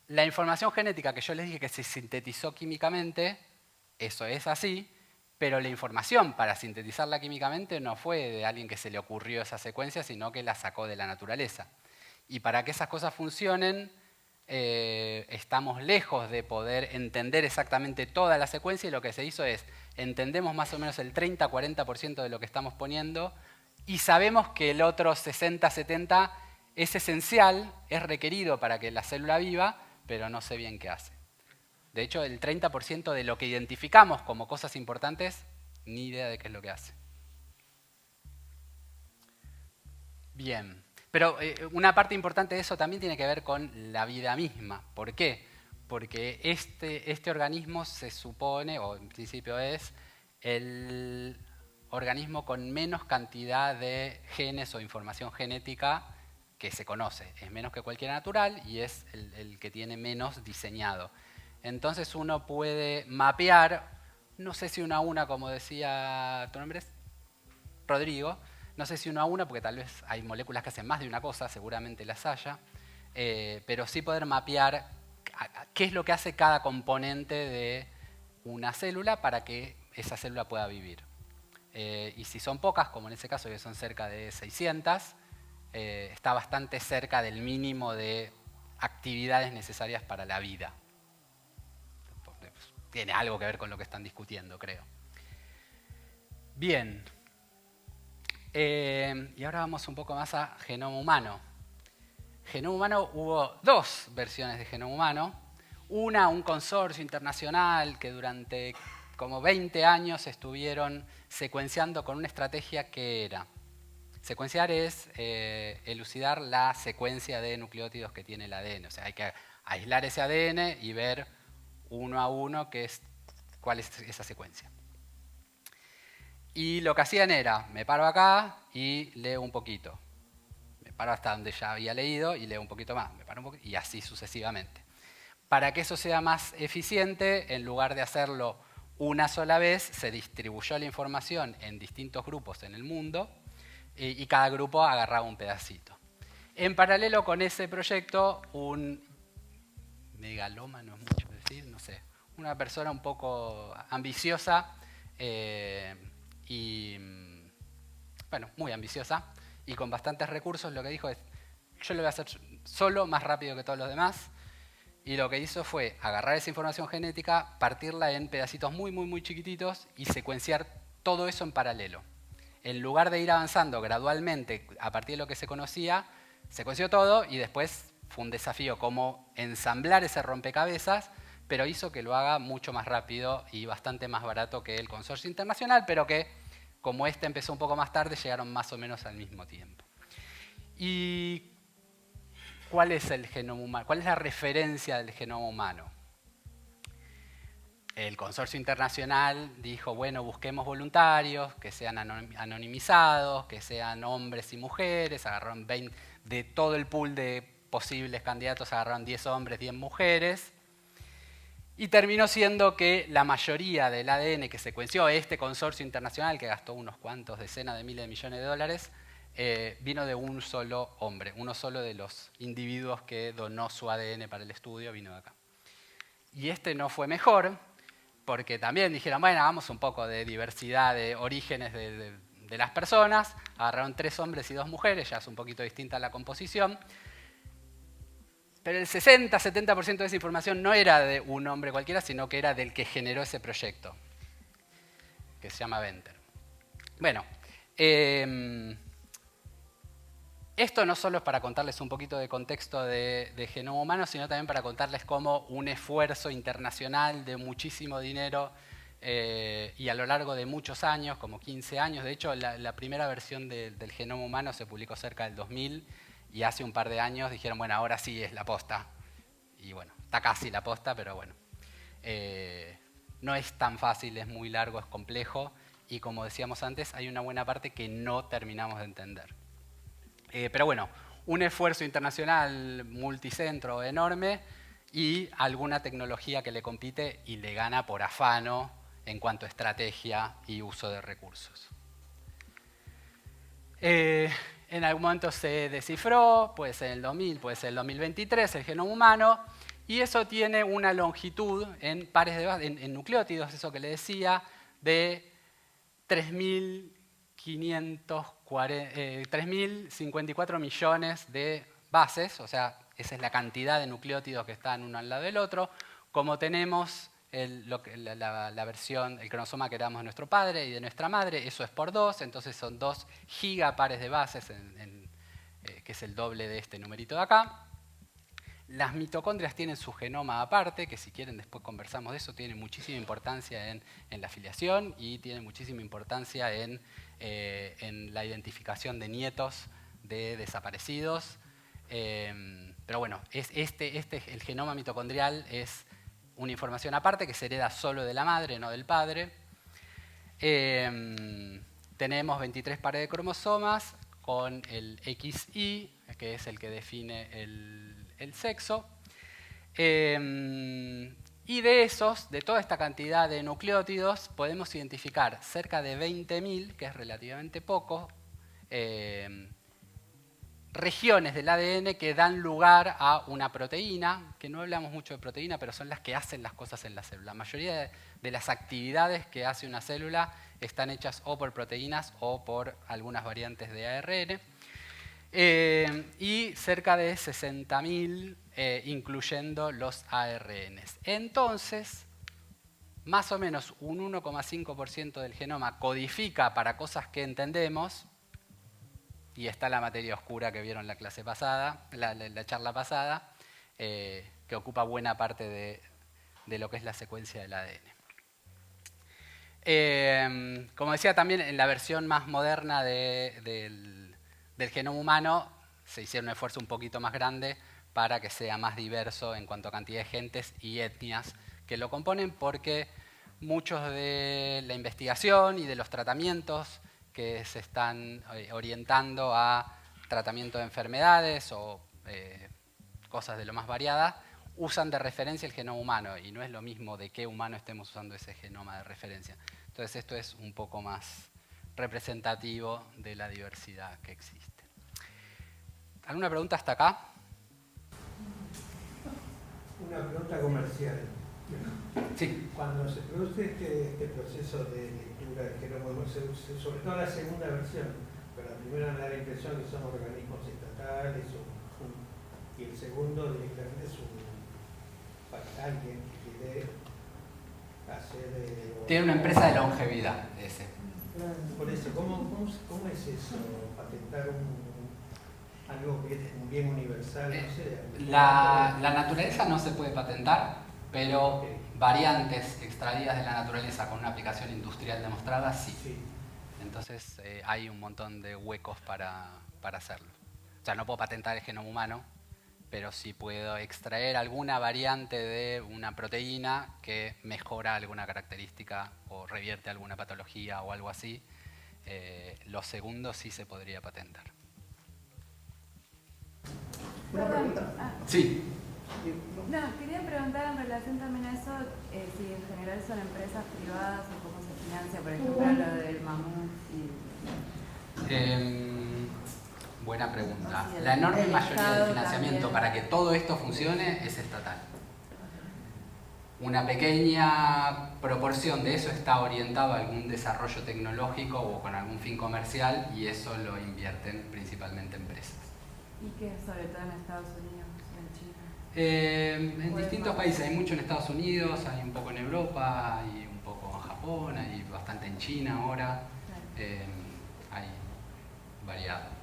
la información genética que yo les dije que se sintetizó químicamente, eso es así, pero la información para sintetizarla químicamente no fue de alguien que se le ocurrió esa secuencia, sino que la sacó de la naturaleza. Y para que esas cosas funcionen, estamos lejos de poder entender exactamente toda la secuencia y lo que se hizo es, entendemos más o menos el 30-40% de lo que estamos poniendo y sabemos que el otro 60-70% es esencial, es requerido para que la célula viva, pero no sé bien qué hace. De hecho, el 30% de lo que identificamos como cosas importantes, ni idea de qué es lo que hace. Bien, pero una parte importante de eso también tiene que ver con la vida misma. ¿Por qué? Porque este organismo se supone, o en principio es, el organismo con menos cantidad de genes o información genética que se conoce. Es menos que cualquiera natural y es el que tiene menos diseñado. Entonces uno puede mapear, no sé si una a una, como decía, ¿tu nombre es? Rodrigo. No sé si uno a una, porque tal vez hay moléculas que hacen más de una cosa, seguramente las haya, pero sí poder mapear qué es lo que hace cada componente de una célula para que esa célula pueda vivir. Y si son pocas, como en ese caso que son cerca de 600, está bastante cerca del mínimo de actividades necesarias para la vida. Tiene algo que ver con lo que están discutiendo, creo. Bien. Y ahora vamos un poco más a genoma humano. Genoma humano, hubo dos versiones de genoma humano. Una, un consorcio internacional que durante como 20 años estuvieron secuenciando con una estrategia que era. Secuenciar es elucidar la secuencia de nucleótidos que tiene el ADN. O sea, hay que aislar ese ADN y ver uno a uno cuál es esa secuencia. Y lo que hacían era, me paro acá y leo un poquito. Me paro hasta donde ya había leído y leo un poquito más. Me paro un poquito, y así sucesivamente. Para que eso sea más eficiente, en lugar de hacerlo una sola vez, se distribuyó la información en distintos grupos en el mundo y cada grupo agarraba un pedacito. En paralelo con ese proyecto, un megalómano, es mucho decir, no sé, una persona un poco ambiciosa y, bueno, muy ambiciosa y con bastantes recursos, lo que dijo es, yo lo voy a hacer solo, más rápido que todos los demás. Y lo que hizo fue agarrar esa información genética, partirla en pedacitos muy, muy, muy chiquititos y secuenciar todo eso en paralelo. En lugar de ir avanzando gradualmente a partir de lo que se conocía, secuenció todo y después fue un desafío como ensamblar ese rompecabezas, pero hizo que lo haga mucho más rápido y bastante más barato que el consorcio internacional, pero que, como este empezó un poco más tarde, llegaron más o menos al mismo tiempo. ¿Y cuál es el genoma humano? ¿Cuál es la referencia del genoma humano? El consorcio internacional dijo, bueno, busquemos voluntarios, que sean anonimizados, que sean hombres y mujeres, agarraron 20, de todo el pool de posibles candidatos, agarraron 10 hombres, 10 mujeres, y terminó siendo que la mayoría del ADN que secuenció este consorcio internacional, que gastó unos cuantos decenas de miles de millones de dólares, vino de un solo hombre, uno solo de los individuos que donó su ADN para el estudio, vino de acá. Y este no fue mejor, porque también dijeron, bueno, hagamos un poco de diversidad de orígenes de las personas, agarraron 3 hombres y 2 mujeres, ya es un poquito distinta la composición, pero el 60-70% de esa información no era de un hombre cualquiera, sino que era del que generó ese proyecto, que se llama Venter. Bueno, esto no solo es para contarles un poquito de contexto de genoma humano, sino también para contarles cómo un esfuerzo internacional de muchísimo dinero y a lo largo de muchos años, como 15 años, de hecho la primera versión del genoma humano se publicó cerca del 2000 y hace un par de años dijeron, bueno, ahora sí es la posta. Y bueno, está casi la posta, pero bueno, no es tan fácil, es muy largo, es complejo y como decíamos antes, hay una buena parte que no terminamos de entender. Pero bueno, un esfuerzo internacional multicentro enorme y alguna tecnología que le compite y le gana por afano en cuanto a estrategia y uso de recursos. En algún momento se descifró, puede ser en el 2000, puede ser en el 2023, el genoma humano, y eso tiene una longitud en pares en nucleótidos, eso que le decía, de 3.054 millones de bases, o sea, esa es la cantidad de nucleótidos que están uno al lado del otro. Como tenemos la versión, el cromosoma que heredamos de nuestro padre y de nuestra madre, eso es por 2, entonces son 2 gigapares de bases, que es el doble de este numerito de acá. Las mitocondrias tienen su genoma aparte, que si quieren después conversamos de eso, tiene muchísima importancia en la afiliación y tiene muchísima importancia en la identificación de nietos de desaparecidos. Pero bueno, el genoma mitocondrial es una información aparte que se hereda solo de la madre, no del padre. Tenemos 23 pares de cromosomas con el XY, que es el que define el sexo. Y de toda esta cantidad de nucleótidos, podemos identificar cerca de 20.000, que es relativamente poco, regiones del ADN que dan lugar a una proteína, que no hablamos mucho de proteína, pero son las que hacen las cosas en la célula. La mayoría de las actividades que hace una célula están hechas o por proteínas o por algunas variantes de ARN. Y cerca de 60.000, incluyendo los ARNs. Entonces, más o menos un 1,5% del genoma codifica para cosas que entendemos, y está la materia oscura que vieron la clase pasada, la charla pasada, que ocupa buena parte de lo que es la secuencia del ADN. Como decía también, en la versión más moderna del genoma humano se hicieron un esfuerzo un poquito más grande para que sea más diverso en cuanto a cantidad de gentes y etnias que lo componen, porque muchos de la investigación y de los tratamientos que se están orientando a tratamiento de enfermedades o cosas de lo más variadas, usan de referencia el genoma humano, y no es lo mismo de qué humano estemos usando ese genoma de referencia. Entonces esto es un poco más representativo de la diversidad que existe. ¿Alguna pregunta hasta acá? Una pregunta comercial. Sí. Cuando se produce este proceso de lectura del genoma, sobre todo la segunda versión, pero la primera me da la impresión que son organismos estatales, y el segundo directamente es alguien que quiere hacer... Tiene una empresa de longevidad, ese. Por eso, ¿cómo es eso? Patentar algo que es un bien universal, no sé. La naturaleza no se puede patentar, pero variantes extraídas de la naturaleza con una aplicación industrial demostrada, sí. Entonces hay un montón de huecos para hacerlo. O sea, no puedo patentar el genoma humano, pero sí puedo extraer alguna variante de una proteína que mejora alguna característica o revierte alguna patología o algo así. Lo segundo sí se podría patentar. ¿Una pregunta? Sí. No, quería preguntar en relación también a eso, si en general son empresas privadas o cómo se financia, por ejemplo, lo del mamut. Buena pregunta. No, sí, La enorme el mayoría del Estado financiamiento también. para que todo esto funcione es estatal. Una pequeña proporción de eso está orientado a algún desarrollo tecnológico o con algún fin comercial, y eso lo invierten principalmente empresas. ¿Y qué sobre todo en Estados Unidos o en China? En distintos países, hay mucho en Estados Unidos, hay un poco en Europa, hay un poco en Japón, hay bastante en China ahora, hay variado.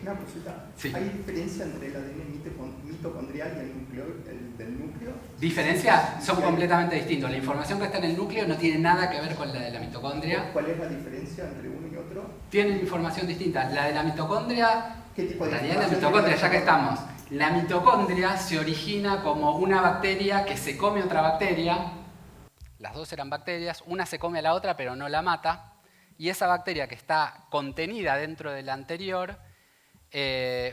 Una consulta. Sí. ¿Hay diferencia entre el ADN mitocondrial y el del núcleo? ¿Diferencia? Son completamente distintos. La información que está en el núcleo no tiene nada que ver con la de la mitocondria. ¿Cuál es la diferencia entre uno y otro? Tienen información distinta. La de la mitocondria, ¿Qué tipo de en realidad la información mitocondria, tiene? ya que estamos, la mitocondria se origina como una bacteria que se come otra bacteria. Las dos eran bacterias, una se come a la otra pero no la mata, y esa bacteria que está contenida dentro de la anterior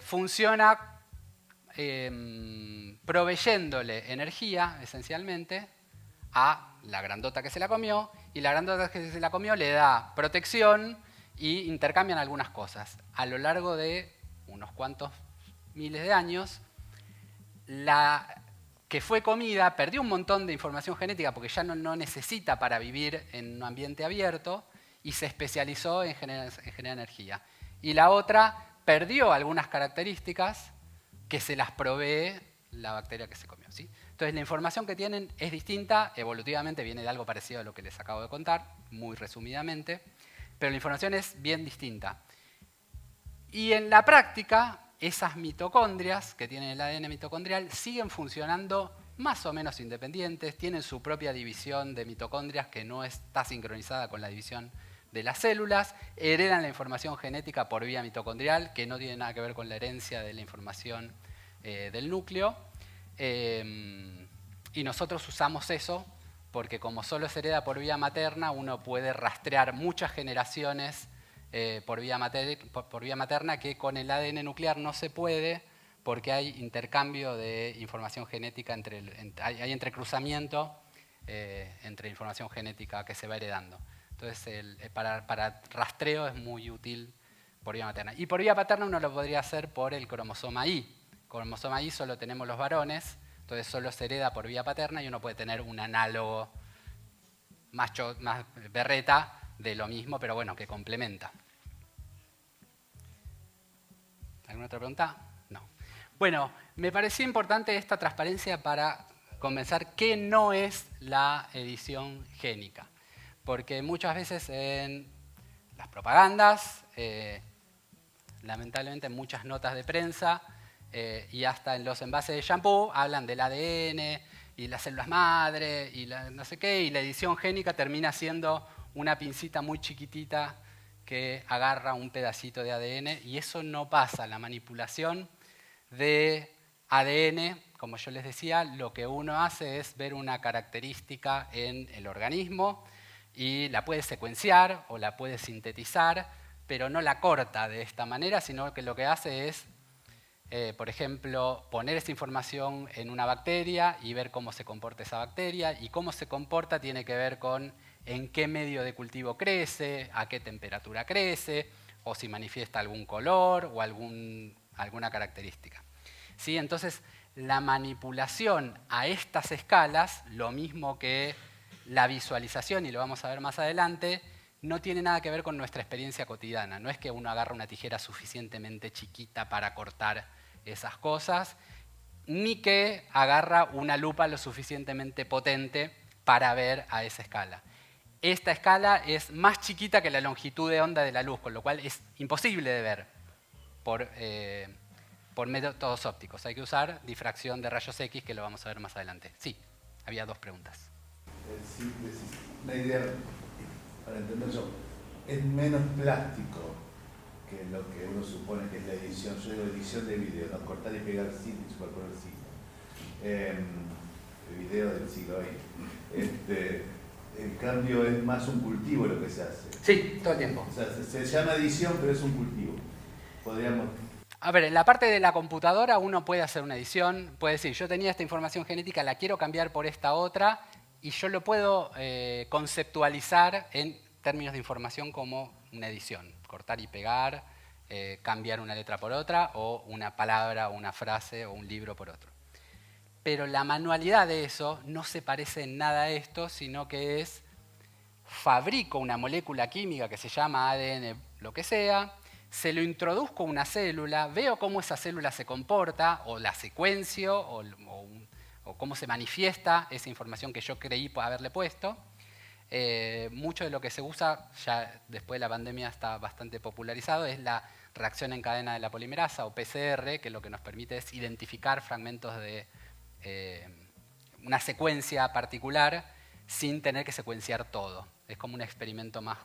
funciona proveyéndole energía, esencialmente, a la grandota que se la comió, y la grandota que se la comió le da protección y intercambian algunas cosas. A lo largo de unos cuantos miles de años, la que fue comida perdió un montón de información genética porque ya no necesita para vivir en un ambiente abierto, y se especializó en generar energía. Y la otra perdió algunas características que se las provee la bacteria que se comió, ¿sí? Entonces la información que tienen es distinta, evolutivamente viene de algo parecido a lo que les acabo de contar, muy resumidamente, pero la información es bien distinta. Y en la práctica, esas mitocondrias que tienen el ADN mitocondrial siguen funcionando más o menos independientes, tienen su propia división de mitocondrias que no está sincronizada con la división de las células, heredan la información genética por vía mitocondrial, que no tiene nada que ver con la herencia de la información del núcleo, y nosotros usamos eso porque como solo se hereda por vía materna, uno puede rastrear muchas generaciones por vía materna que con el ADN nuclear no se puede, porque hay intercambio de información genética, hay entrecruzamiento entre información genética que se va heredando. Entonces, para rastreo es muy útil por vía materna. Y por vía paterna uno lo podría hacer por el cromosoma Y. Cromosoma Y solo tenemos los varones, entonces solo se hereda por vía paterna y uno puede tener un análogo más berreta de lo mismo, pero bueno, que complementa. ¿Alguna otra pregunta? No. Bueno, me parecía importante esta transparencia para comenzar qué no es la edición génica. Porque muchas veces en las propagandas, lamentablemente en muchas notas de prensa y hasta en los envases de shampoo hablan del ADN y las células madre y no sé qué, y la edición génica termina siendo una pincita muy chiquitita que agarra un pedacito de ADN y eso no pasa. La manipulación de ADN, como yo les decía, lo que uno hace es ver una característica en el organismo y la puede secuenciar o la puede sintetizar, pero no la corta de esta manera, sino que lo que hace es, por ejemplo, poner esa información en una bacteria y ver cómo se comporta esa bacteria, y cómo se comporta tiene que ver con en qué medio de cultivo crece, a qué temperatura crece, o si manifiesta algún color o alguna característica. ¿Sí? Entonces, la manipulación a estas escalas, lo mismo que la visualización, y lo vamos a ver más adelante, no tiene nada que ver con nuestra experiencia cotidiana. No es que uno agarra una tijera suficientemente chiquita para cortar esas cosas, ni que agarra una lupa lo suficientemente potente para ver a esa escala. Esta escala es más chiquita que la longitud de onda de la luz, con lo cual es imposible de ver por métodos ópticos. Hay que usar difracción de rayos X, que lo vamos a ver más adelante. Sí, había dos preguntas. Una idea, para entender yo, es menos plástico que lo que uno supone que es la edición. Yo digo edición de video, ¿no? Cortar y pegar cine y superponer cine. El video del siglo XX. En cambio es más un cultivo lo que se hace. Sí, todo el tiempo. O sea, se llama edición, pero es un cultivo. Podríamos... A ver, en la parte de la computadora uno puede hacer una edición, puede decir, yo tenía esta información genética, la quiero cambiar por esta otra, y yo lo puedo conceptualizar en términos de información como una edición. Cortar y pegar, cambiar una letra por otra, o una palabra, o una frase, o un libro por otro. Pero la manualidad de eso no se parece en nada a esto, sino que es, fabrico una molécula química que se llama ADN, lo que sea, se lo introduzco a una célula, veo cómo esa célula se comporta, o la secuencio, o cómo se manifiesta esa información que yo creí haberle puesto. Mucho de lo que se usa, ya después de la pandemia está bastante popularizado, es la reacción en cadena de la polimerasa, o PCR, que lo que nos permite es identificar fragmentos de una secuencia particular sin tener que secuenciar todo. Es como un experimento más,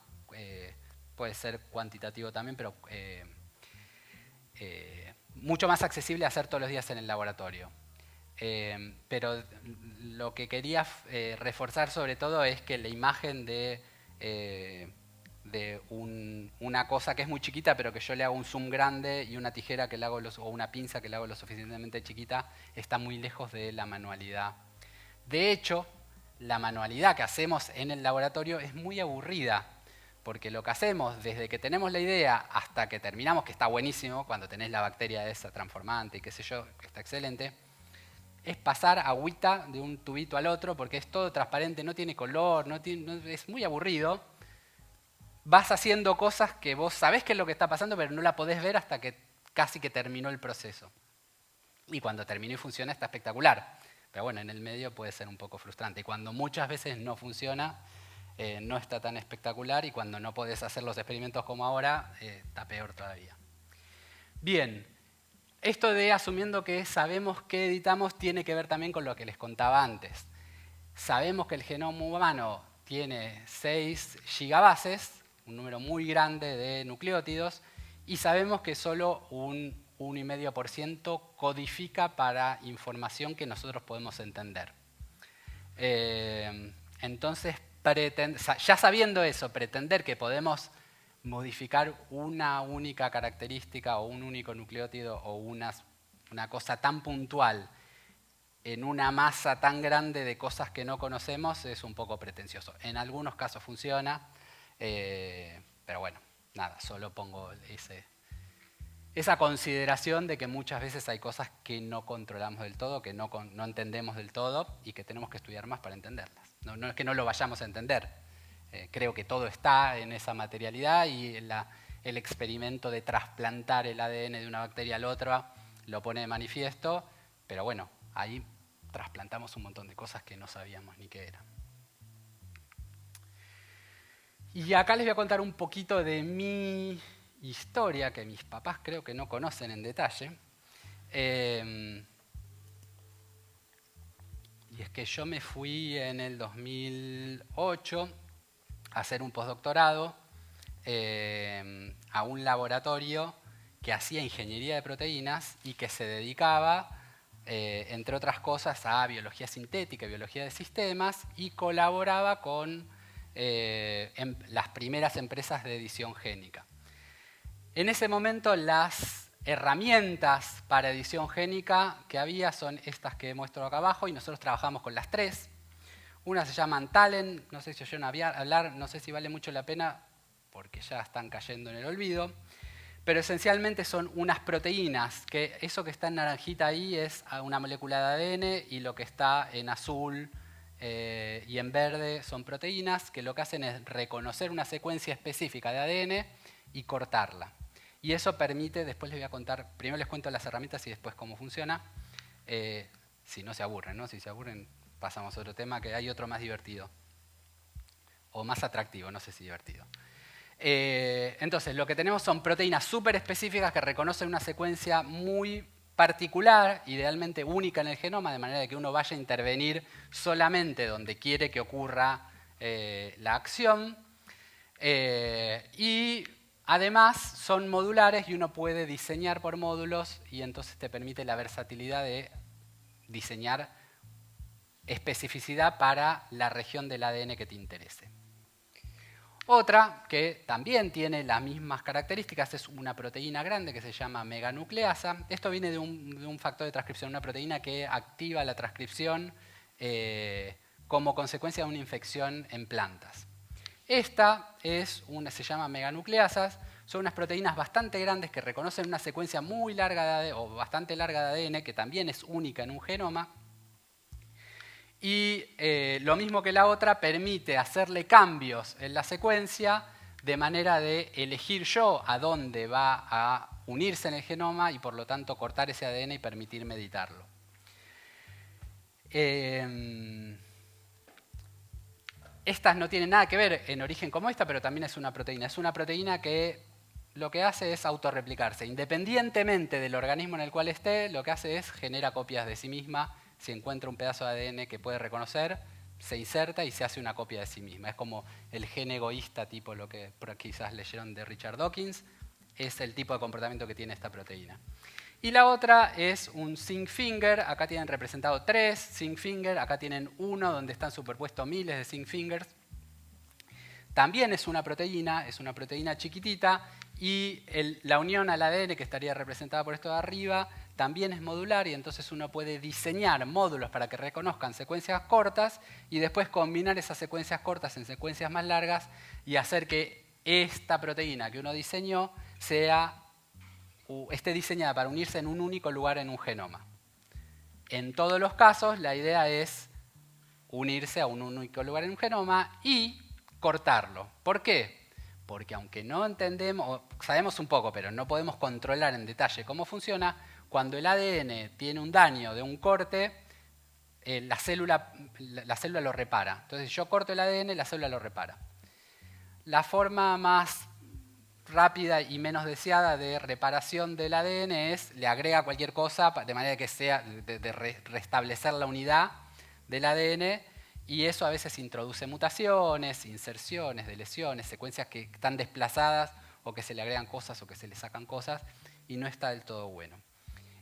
puede ser cuantitativo también, pero mucho más accesible a hacer todos los días en el laboratorio. Pero lo que quería reforzar sobre todo es que la imagen de una cosa que es muy chiquita, pero que yo le hago un zoom grande y una tijera que le hago o una pinza que le hago lo suficientemente chiquita, está muy lejos de la manualidad. De hecho, la manualidad que hacemos en el laboratorio es muy aburrida, porque lo que hacemos desde que tenemos la idea hasta que terminamos, que está buenísimo, cuando tenés la bacteria esa transformante y qué sé yo, que está excelente, es pasar agüita de un tubito al otro, porque es todo transparente, no tiene color, es muy aburrido. Vas haciendo cosas que vos sabés qué es lo que está pasando, pero no la podés ver hasta que casi que terminó el proceso. Y cuando terminó y funciona está espectacular. Pero bueno, en el medio puede ser un poco frustrante. Y cuando muchas veces no funciona, no está tan espectacular. Y cuando no podés hacer los experimentos como ahora, está peor todavía. Bien, esto de asumiendo que sabemos qué editamos tiene que ver también con lo que les contaba antes. Sabemos que el genoma humano tiene 6 gigabases, un número muy grande de nucleótidos, y sabemos que solo un 1,5% codifica para información que nosotros podemos entender. Entonces, ya sabiendo eso, pretender que podemos modificar una única característica o un único nucleótido o una cosa tan puntual en una masa tan grande de cosas que no conocemos es un poco pretencioso. En algunos casos funciona, pero bueno, nada, solo pongo esa consideración de que muchas veces hay cosas que no controlamos del todo, que no entendemos del todo y que tenemos que estudiar más para entenderlas. No es que no lo vayamos a entender. Creo que todo está en esa materialidad y el experimento de trasplantar el ADN de una bacteria a la otra lo pone de manifiesto, pero bueno, ahí trasplantamos un montón de cosas que no sabíamos ni qué eran. Y acá les voy a contar un poquito de mi historia, que mis papás creo que no conocen en detalle. Y es que yo me fui en el 2008 a hacer un postdoctorado a un laboratorio que hacía ingeniería de proteínas y que se dedicaba, entre otras cosas, a biología sintética, biología de sistemas, y colaboraba con las primeras empresas de edición génica. En ese momento las herramientas para edición génica que había son estas que muestro acá abajo y nosotros trabajamos con las tres. Una se llama Talent, no sé si oyeron hablar, no sé si vale mucho la pena porque ya están cayendo en el olvido, pero esencialmente son unas proteínas, que eso que está en naranjita ahí es una molécula de ADN y lo que está en azul y en verde son proteínas que lo que hacen es reconocer una secuencia específica de ADN y cortarla. Y eso permite, después les voy a contar, primero les cuento las herramientas y después cómo funciona, si no se aburren, ¿no? Si se aburren pasamos a otro tema, que hay otro más divertido, o más atractivo, no sé si divertido. Entonces, lo que tenemos son proteínas súper específicas que reconocen una secuencia muy particular, idealmente única en el genoma, de manera que uno vaya a intervenir solamente donde quiere que ocurra la acción. Y además son modulares y uno puede diseñar por módulos y entonces te permite la versatilidad de diseñar especificidad para la región del ADN que te interese. Otra que también tiene las mismas características es una proteína grande que se llama meganucleasa. Esto viene de un factor de transcripción, una proteína que activa la transcripción como consecuencia de una infección en plantas. Esta se llama meganucleasas, son unas proteínas bastante grandes que reconocen una secuencia muy larga de ADN, o bastante larga de ADN, que también es única en un genoma. Y lo mismo que la otra, permite hacerle cambios en la secuencia de manera de elegir yo a dónde va a unirse en el genoma y por lo tanto cortar ese ADN y permitirme editarlo. Estas no tienen nada que ver en origen como esta, pero también es una proteína. Es una proteína que lo que hace es autorreplicarse. Independientemente del organismo en el cual esté, lo que hace es genera copias de sí misma. Si encuentra un pedazo de ADN que puede reconocer, se inserta y se hace una copia de sí misma. Es como el gen egoísta, tipo lo que quizás leyeron de Richard Dawkins. Es el tipo de comportamiento que tiene esta proteína. Y la otra es un zinc finger. Acá tienen representado 3 zinc finger. Acá tienen uno donde están superpuestos miles de zinc fingers. También es una proteína chiquitita. Y la unión al ADN, que estaría representada por esto de arriba, también es modular y entonces uno puede diseñar módulos para que reconozcan secuencias cortas y después combinar esas secuencias cortas en secuencias más largas y hacer que esta proteína que uno diseñó esté diseñada para unirse en un único lugar en un genoma. En todos los casos, la idea es unirse a un único lugar en un genoma y cortarlo. ¿Por qué? Porque aunque no entendemos, sabemos un poco, pero no podemos controlar en detalle cómo funciona, cuando el ADN tiene un daño de un corte, la célula lo repara. Entonces, si yo corto el ADN, la célula lo repara. La forma más rápida y menos deseada de reparación del ADN es, le agrega cualquier cosa de manera que sea de restablecer la unidad del ADN, y eso a veces introduce mutaciones, inserciones, deleciones, secuencias que están desplazadas o que se le agregan cosas o que se le sacan cosas y no está del todo bueno.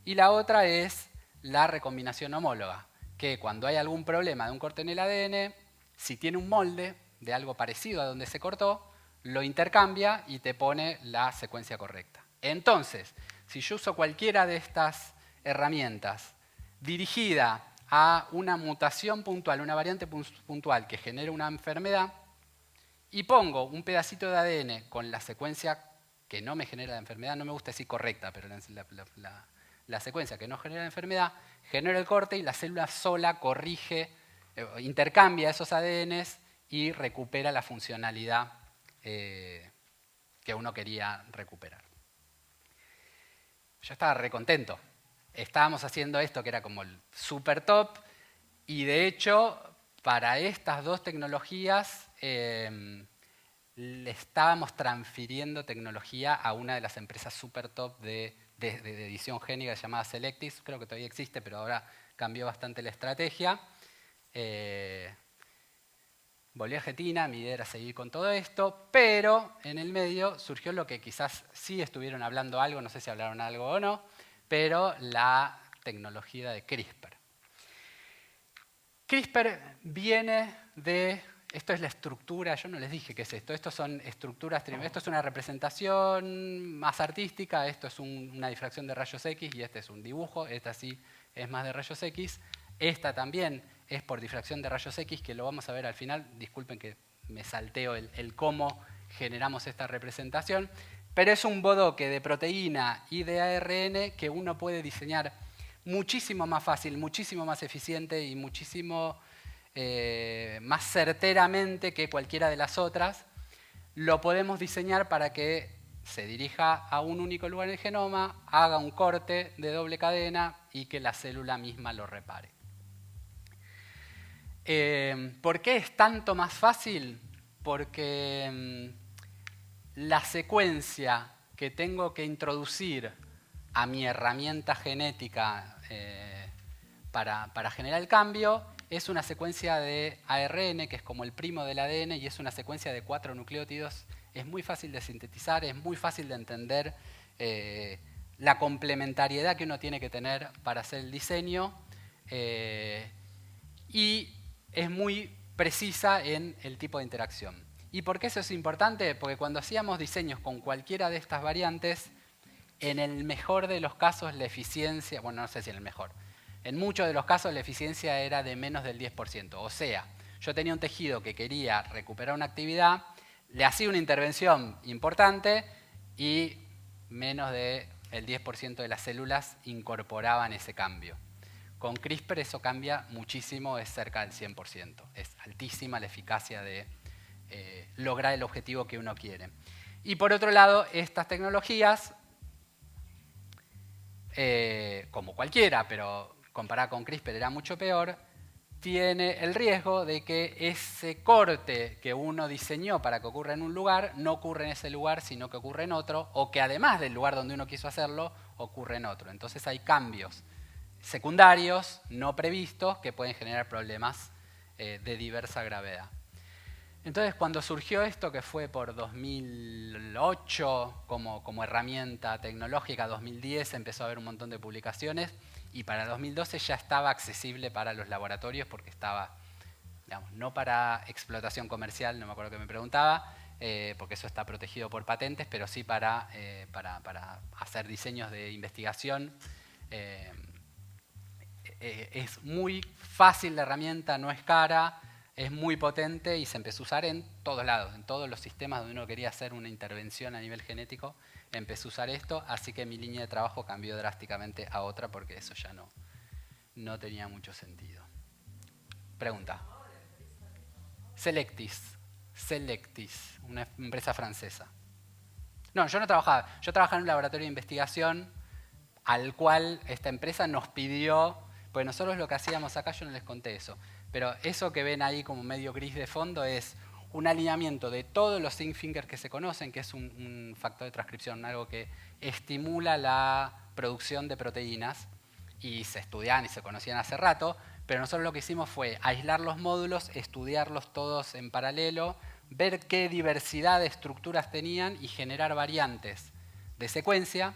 Y la otra es la recombinación homóloga, que cuando hay algún problema de un corte en el ADN, si tiene un molde de algo parecido a donde se cortó, lo intercambia y te pone la secuencia correcta. Entonces, si yo uso cualquiera de estas herramientas dirigida a una mutación puntual, una variante puntual que genera una enfermedad, y pongo un pedacito de ADN con la secuencia que no me genera la enfermedad, no me gusta decir correcta, pero la secuencia que no genera la enfermedad, genero el corte y la célula sola corrige, intercambia esos ADNs y recupera la funcionalidad que uno quería recuperar. Yo estaba recontento. Estábamos haciendo esto que era como el super top y de hecho para estas dos tecnologías le estábamos transfiriendo tecnología a una de las empresas super top de edición génica llamada Selectis. Creo que todavía existe, pero ahora cambió bastante la estrategia. Volví a Argentina, mi idea era seguir con todo esto, pero en el medio surgió lo que quizás sí estuvieron hablando algo, no sé si hablaron algo o no, pero la tecnología de CRISPR. CRISPR viene de, esto es la estructura, yo no les dije qué es esto, estos son estructuras, esto es una representación más artística, esto es una difracción de rayos X y este es un dibujo, esta sí es más de rayos X, esta también es por difracción de rayos X, que lo vamos a ver al final, disculpen que me salteo el cómo generamos esta representación, pero es un bodoque de proteína y de ARN que uno puede diseñar muchísimo más fácil, muchísimo más eficiente y muchísimo más certeramente que cualquiera de las otras. Lo podemos diseñar para que se dirija a un único lugar en el genoma, haga un corte de doble cadena y que la célula misma lo repare. ¿Por qué es tanto más fácil? Porque la secuencia que tengo que introducir a mi herramienta genética para generar el cambio es una secuencia de ARN, que es como el primo del ADN, y es una secuencia de 4 nucleótidos. Es muy fácil de sintetizar, es muy fácil de entender la complementariedad que uno tiene que tener para hacer el diseño y es muy precisa en el tipo de interacción. ¿Y por qué eso es importante? Porque cuando hacíamos diseños con cualquiera de estas variantes, en el mejor de los casos la eficiencia, bueno, no sé si en el mejor, en muchos de los casos la eficiencia era de menos del 10%. O sea, yo tenía un tejido que quería recuperar una actividad, le hacía una intervención importante y menos del 10% de las células incorporaban ese cambio. Con CRISPR eso cambia muchísimo, es cerca del 100%. Es altísima la eficacia de lograr el objetivo que uno quiere. Y por otro lado, estas tecnologías, como cualquiera, pero comparada con CRISPR era mucho peor, tiene el riesgo de que ese corte que uno diseñó para que ocurra en un lugar no ocurre en ese lugar, sino que ocurre en otro, o que además del lugar donde uno quiso hacerlo, ocurre en otro. Entonces hay cambios secundarios no previstos que pueden generar problemas de diversa gravedad. Entonces, cuando surgió esto, que fue por 2008 como herramienta tecnológica, 2010 empezó a haber un montón de publicaciones y para 2012 ya estaba accesible para los laboratorios porque estaba, digamos, no para explotación comercial, no me acuerdo que me preguntaba, porque eso está protegido por patentes, pero sí para hacer diseños de investigación. Es muy fácil la herramienta, no es cara, es muy potente y se empezó a usar en todos lados, en todos los sistemas donde uno quería hacer una intervención a nivel genético, empezó a usar esto, así que mi línea de trabajo cambió drásticamente a otra porque eso ya no tenía mucho sentido. Pregunta. Selectis, una empresa francesa. No, yo no trabajaba, yo trabajaba en un laboratorio de investigación al cual esta empresa nos pidió, pues nosotros lo que hacíamos acá, yo no les conté eso, pero eso que ven ahí como medio gris de fondo es un alineamiento de todos los zinc fingers que se conocen, que es un factor de transcripción, algo que estimula la producción de proteínas, y se estudiaban y se conocían hace rato, pero nosotros lo que hicimos fue aislar los módulos, estudiarlos todos en paralelo, ver qué diversidad de estructuras tenían y generar variantes de secuencia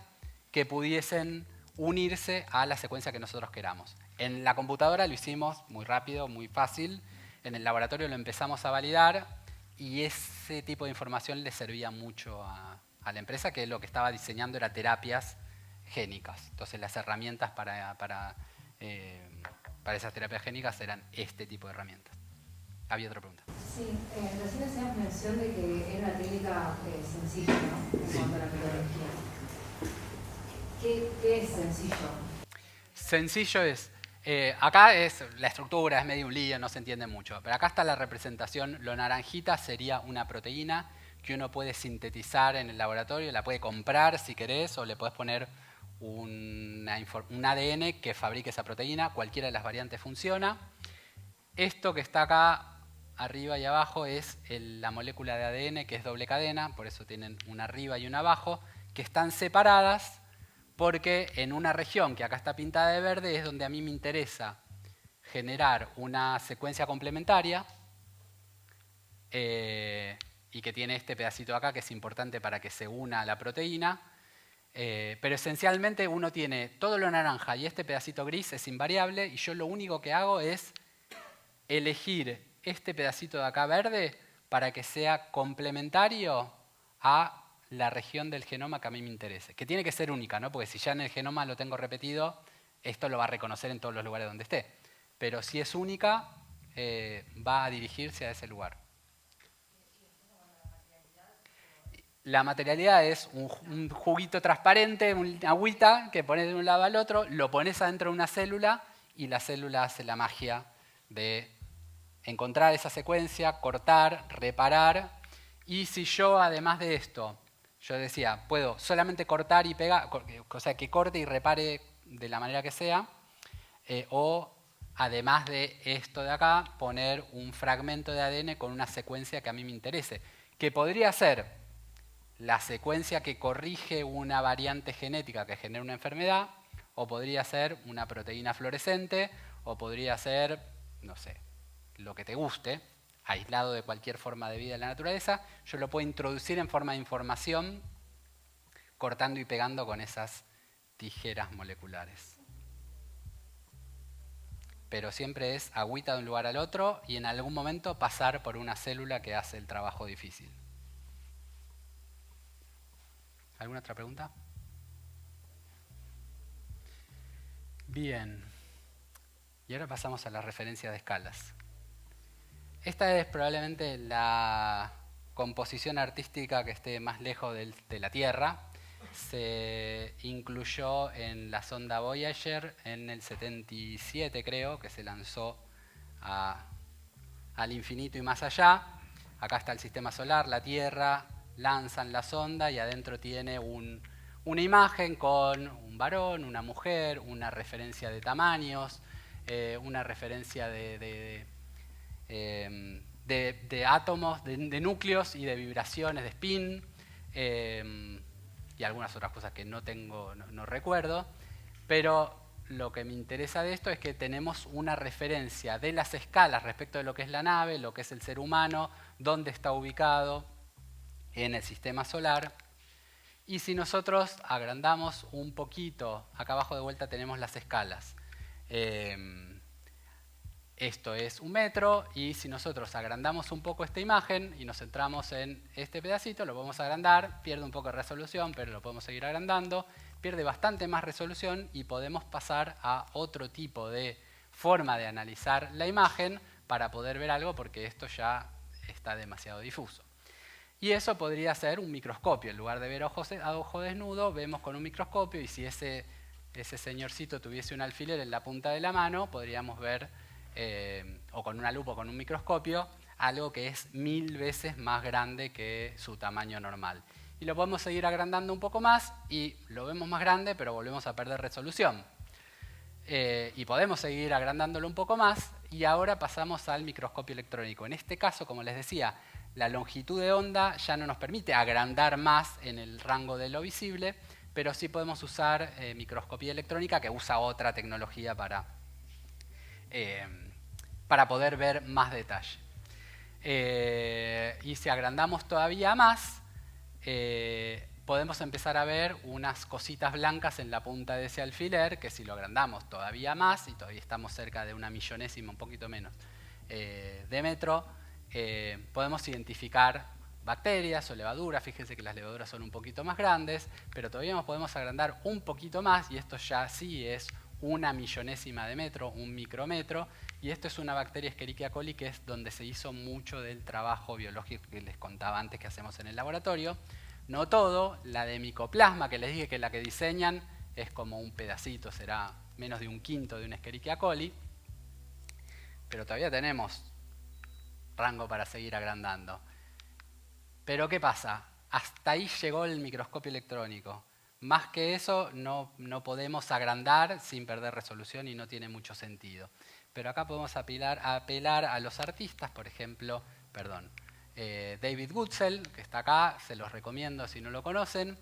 que pudiesen unirse a la secuencia que nosotros queramos. En la computadora lo hicimos muy rápido, muy fácil. En el laboratorio lo empezamos a validar y ese tipo de información le servía mucho a la empresa, que lo que estaba diseñando era terapias génicas. Entonces las herramientas para esas terapias génicas eran este tipo de herramientas. Había otra pregunta. Sí, recién hacías mención de que era una técnica sencilla, ¿no? En cuanto a la metodología. ¿Qué es sencillo? Sencillo es, acá es la estructura, es medio un lío, no se entiende mucho. Pero acá está la representación, lo naranjita sería una proteína que uno puede sintetizar en el laboratorio, la puede comprar si querés, o le podés poner un ADN que fabrique esa proteína, cualquiera de las variantes funciona. Esto que está acá arriba y abajo es la molécula de ADN que es doble cadena, por eso tienen una arriba y una abajo, que están separadas porque en una región que acá está pintada de verde es donde a mí me interesa generar una secuencia complementaria y que tiene este pedacito acá que es importante para que se una a la proteína. Pero esencialmente uno tiene todo lo naranja y este pedacito gris es invariable y yo lo único que hago es elegir este pedacito de acá verde para que sea complementario a la región del genoma que a mí me interese. Que tiene que ser única, ¿no? Porque si ya en el genoma lo tengo repetido, esto lo va a reconocer en todos los lugares donde esté. Pero si es única, va a dirigirse a ese lugar. La materialidad es un juguito transparente, una agüita que pones de un lado al otro, lo pones adentro de una célula y la célula hace la magia de encontrar esa secuencia, cortar, reparar. Y si yo, además de esto, yo decía, puedo solamente cortar y pegar, o sea, que corte y repare de la manera que sea, o además de esto de acá, poner un fragmento de ADN con una secuencia que a mí me interese, que podría ser la secuencia que corrige una variante genética que genera una enfermedad, o podría ser una proteína fluorescente, o podría ser, no sé, lo que te guste, aislado de cualquier forma de vida en la naturaleza, yo lo puedo introducir en forma de información cortando y pegando con esas tijeras moleculares. Pero siempre es agüita de un lugar al otro y en algún momento pasar por una célula que hace el trabajo difícil. ¿Alguna otra pregunta? Bien. Y ahora pasamos a la referencia de escalas. Esta es probablemente la composición artística que esté más lejos de la Tierra. Se incluyó en la sonda Voyager en el 77, creo, que se lanzó al infinito y más allá. Acá está el sistema solar, la Tierra, lanzan la sonda y adentro tiene una imagen con un varón, una mujer, una referencia de tamaños, una referencia de átomos, de núcleos y de vibraciones, de spin, y algunas otras cosas que no recuerdo, pero lo que me interesa de esto es que tenemos una referencia de las escalas respecto de lo que es la nave, lo que es el ser humano, dónde está ubicado en el sistema solar. Y si nosotros agrandamos un poquito, acá abajo de vuelta tenemos las escalas. Esto es 1 metro y si nosotros agrandamos un poco esta imagen y nos centramos en este pedacito, lo podemos agrandar, pierde un poco de resolución, pero lo podemos seguir agrandando, pierde bastante más resolución y podemos pasar a otro tipo de forma de analizar la imagen para poder ver algo porque esto ya está demasiado difuso. Y eso podría ser un microscopio, en lugar de ver a ojo desnudo, vemos con un microscopio y si ese señorcito tuviese un alfiler en la punta de la mano, podríamos ver o con una lupa o con un microscopio, algo que es 1000 veces más grande que su tamaño normal. Y lo podemos seguir agrandando un poco más y lo vemos más grande, pero volvemos a perder resolución. Y podemos seguir agrandándolo un poco más y ahora pasamos al microscopio electrónico. En este caso, como les decía, la longitud de onda ya no nos permite agrandar más en el rango de lo visible, pero sí podemos usar microscopía electrónica que usa otra tecnología para poder ver más detalle. Y si agrandamos todavía más, podemos empezar a ver unas cositas blancas en la punta de ese alfiler, que si lo agrandamos todavía más, y todavía estamos cerca de 1/millonésima, un poquito menos, de metro, podemos identificar bacterias o levaduras. Fíjense que las levaduras son un poquito más grandes, pero todavía nos podemos agrandar un poquito más, y esto ya sí es una millonésima de metro, un micrometro, y esto es una bacteria Escherichia coli que es donde se hizo mucho del trabajo biológico que les contaba antes que hacemos en el laboratorio. No todo, la de Mycoplasma, que les dije que la que diseñan es como un pedacito, será menos de un quinto de un Escherichia coli, pero todavía tenemos rango para seguir agrandando. Pero ¿qué pasa? Hasta ahí llegó el microscopio electrónico. Más que eso no podemos agrandar sin perder resolución y no tiene mucho sentido. Pero acá podemos apelar a los artistas, por ejemplo, David Goodsell, que está acá, se los recomiendo si no lo conocen,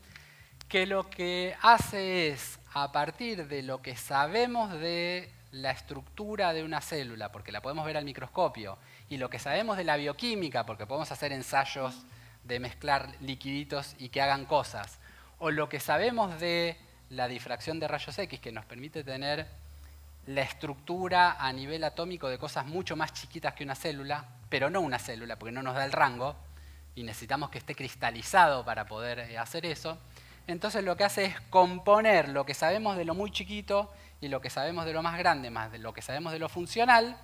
que lo que hace es, a partir de lo que sabemos de la estructura de una célula, porque la podemos ver al microscopio, y lo que sabemos de la bioquímica, porque podemos hacer ensayos de mezclar liquiditos y que hagan cosas, o lo que sabemos de la difracción de rayos X, que nos permite tener la estructura a nivel atómico de cosas mucho más chiquitas que una célula, pero no una célula, porque no nos da el rango, y necesitamos que esté cristalizado para poder hacer eso. Entonces lo que hace es componer lo que sabemos de lo muy chiquito y lo que sabemos de lo más grande, más de lo que sabemos de lo funcional,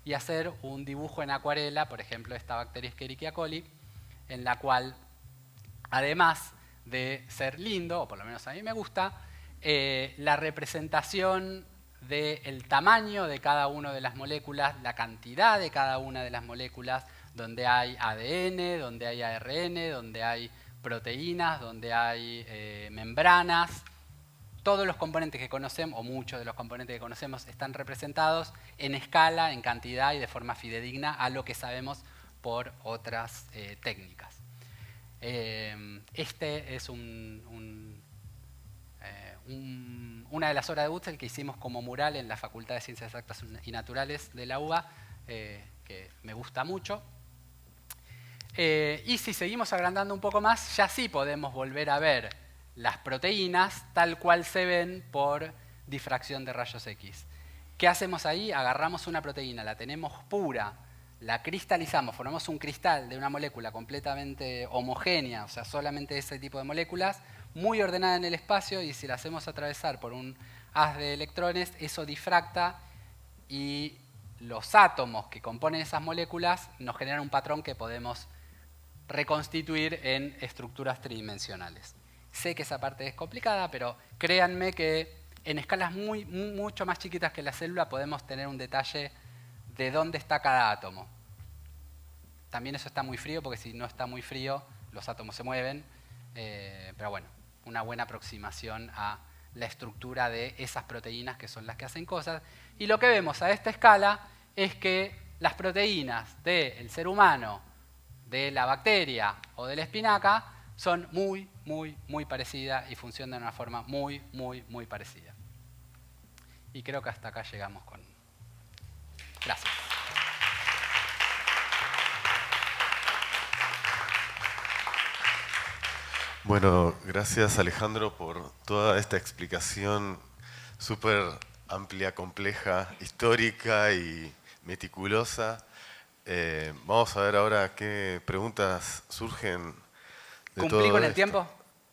y hacer un dibujo en acuarela, por ejemplo, esta bacteria Escherichia coli, en la cual, además de ser lindo, o por lo menos a mí me gusta, la representación del tamaño de cada una de las moléculas, la cantidad de cada una de las moléculas, donde hay ADN, donde hay ARN, donde hay proteínas, donde hay membranas. Todos los componentes que conocemos, o muchos de los componentes que conocemos, están representados en escala, en cantidad y de forma fidedigna a lo que sabemos por otras técnicas. Este es una de las obras de Goodsell que hicimos como mural en la Facultad de Ciencias Exactas y Naturales de la UBA, que me gusta mucho. Y si seguimos agrandando un poco más, ya sí podemos volver a ver las proteínas tal cual se ven por difracción de rayos X. ¿Qué hacemos ahí? Agarramos una proteína, la tenemos pura, la cristalizamos, formamos un cristal de una molécula completamente homogénea, o sea, solamente ese tipo de moléculas, muy ordenada en el espacio, y si la hacemos atravesar por un haz de electrones, eso difracta y los átomos que componen esas moléculas nos generan un patrón que podemos reconstituir en estructuras tridimensionales. Sé que esa parte es complicada, pero créanme que en escalas mucho más chiquitas que la célula podemos tener un detalle de dónde está cada átomo. También eso está muy frío, porque si no está muy frío, los átomos se mueven. Pero bueno, una buena aproximación a la estructura de esas proteínas que son las que hacen cosas. Y lo que vemos a esta escala es que las proteínas del ser humano, de la bacteria o de la espinaca son muy, muy, muy parecidas y funcionan de una forma muy, muy, muy parecida. Y creo que hasta acá llegamos con... Gracias. Bueno, gracias Alejandro por toda esta explicación súper amplia, compleja, histórica y meticulosa. Vamos a ver ahora qué preguntas surgen de todo ¿Cumplí con el esto. tiempo?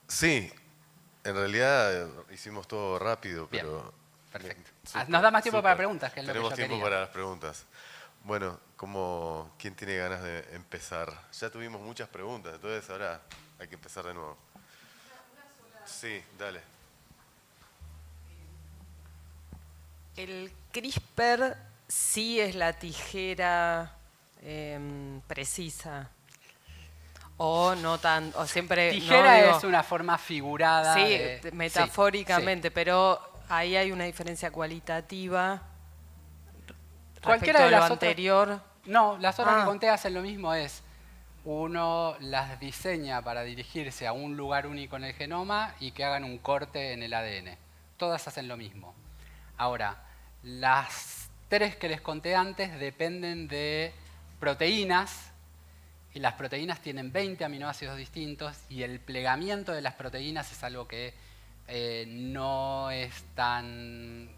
Sí, en realidad hicimos todo rápido, Bien, pero... perfecto. Nos da más tiempo para preguntas, que es lo que Tenemos yo tiempo quería. para las preguntas. Bueno, ¿quién tiene ganas de empezar? Ya tuvimos muchas preguntas, entonces ahora hay que empezar de nuevo. Sí, dale. El CRISPR sí es la tijera precisa. O no tan, o siempre... Tijera no, digo, es una forma figurada. sí, metafóricamente, sí. pero ahí hay una diferencia cualitativa Cualquiera respecto de a las lo otras- anterior. No, las otras que conté hacen lo mismo, uno las diseña para dirigirse a un lugar único en el genoma y que hagan un corte en el ADN. Todas hacen lo mismo. Ahora, las tres que les conté antes dependen de proteínas, y las proteínas tienen 20 aminoácidos distintos, y el plegamiento de las proteínas es algo que no es tan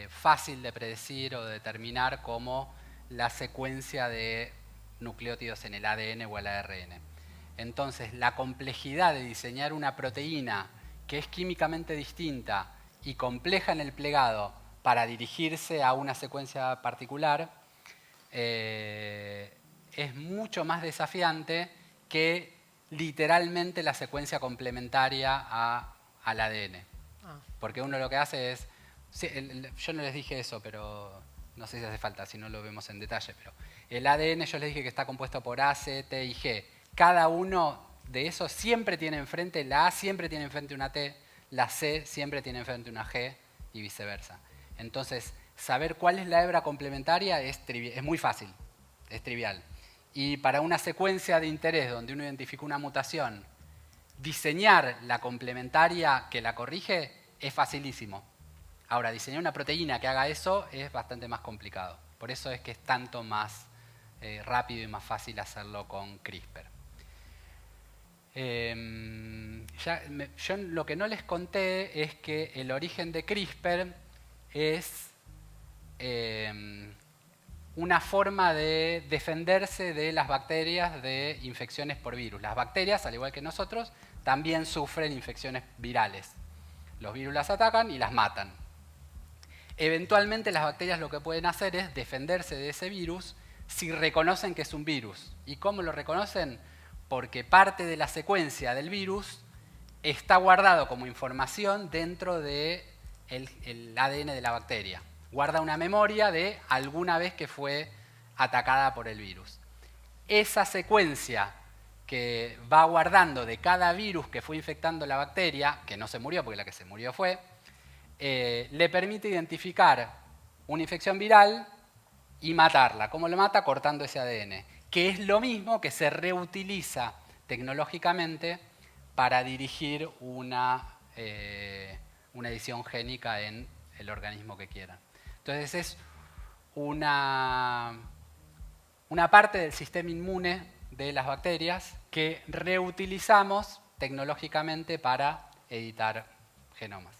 fácil de predecir o de determinar como la secuencia de nucleótidos en el ADN o el ARN. Entonces, la complejidad de diseñar una proteína que es químicamente distinta y compleja en el plegado para dirigirse a una secuencia particular es mucho más desafiante que literalmente la secuencia complementaria al ADN. Porque uno lo que hace es... Sí, yo no les dije eso, pero no sé si hace falta, si no lo vemos en detalle. Pero el ADN yo les dije que está compuesto por A, C, T y G. Cada uno de esos siempre tiene enfrente, la A siempre tiene enfrente una T, la C siempre tiene enfrente una G y viceversa. Entonces, saber cuál es la hebra complementaria es muy fácil, es trivial. Y para una secuencia de interés donde uno identifica una mutación, diseñar la complementaria que la corrige es facilísimo. Ahora, diseñar una proteína que haga eso es bastante más complicado. Por eso es que es tanto más rápido y más fácil hacerlo con CRISPR. Yo lo que no les conté es que el origen de CRISPR es una forma de defenderse de las bacterias de infecciones por virus. Las bacterias, al igual que nosotros, también sufren infecciones virales. Los virus las atacan y las matan. Eventualmente las bacterias lo que pueden hacer es defenderse de ese virus si reconocen que es un virus. ¿Y cómo lo reconocen? Porque parte de la secuencia del virus está guardado como información dentro del ADN de la bacteria. Guarda una memoria de alguna vez que fue atacada por el virus. Esa secuencia que va guardando de cada virus que fue infectando la bacteria, que no se murió porque la que se murió fue, le permite identificar una infección viral y matarla. ¿Cómo lo mata? Cortando ese ADN, que es lo mismo que se reutiliza tecnológicamente para dirigir una edición génica en el organismo que quieran. Entonces es una parte del sistema inmune de las bacterias que reutilizamos tecnológicamente para editar genomas.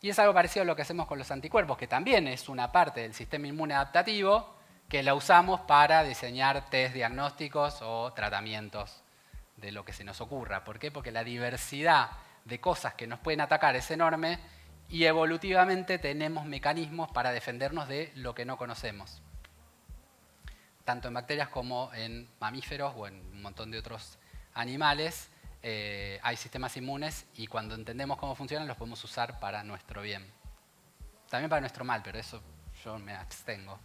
Y es algo parecido a lo que hacemos con los anticuerpos, que también es una parte del sistema inmune adaptativo que la usamos para diseñar test diagnósticos o tratamientos de lo que se nos ocurra. ¿Por qué? Porque la diversidad de cosas que nos pueden atacar es enorme y evolutivamente tenemos mecanismos para defendernos de lo que no conocemos. Tanto en bacterias como en mamíferos o en un montón de otros animales hay sistemas inmunes y cuando entendemos cómo funcionan los podemos usar para nuestro bien. También para nuestro mal, pero eso yo me abstengo.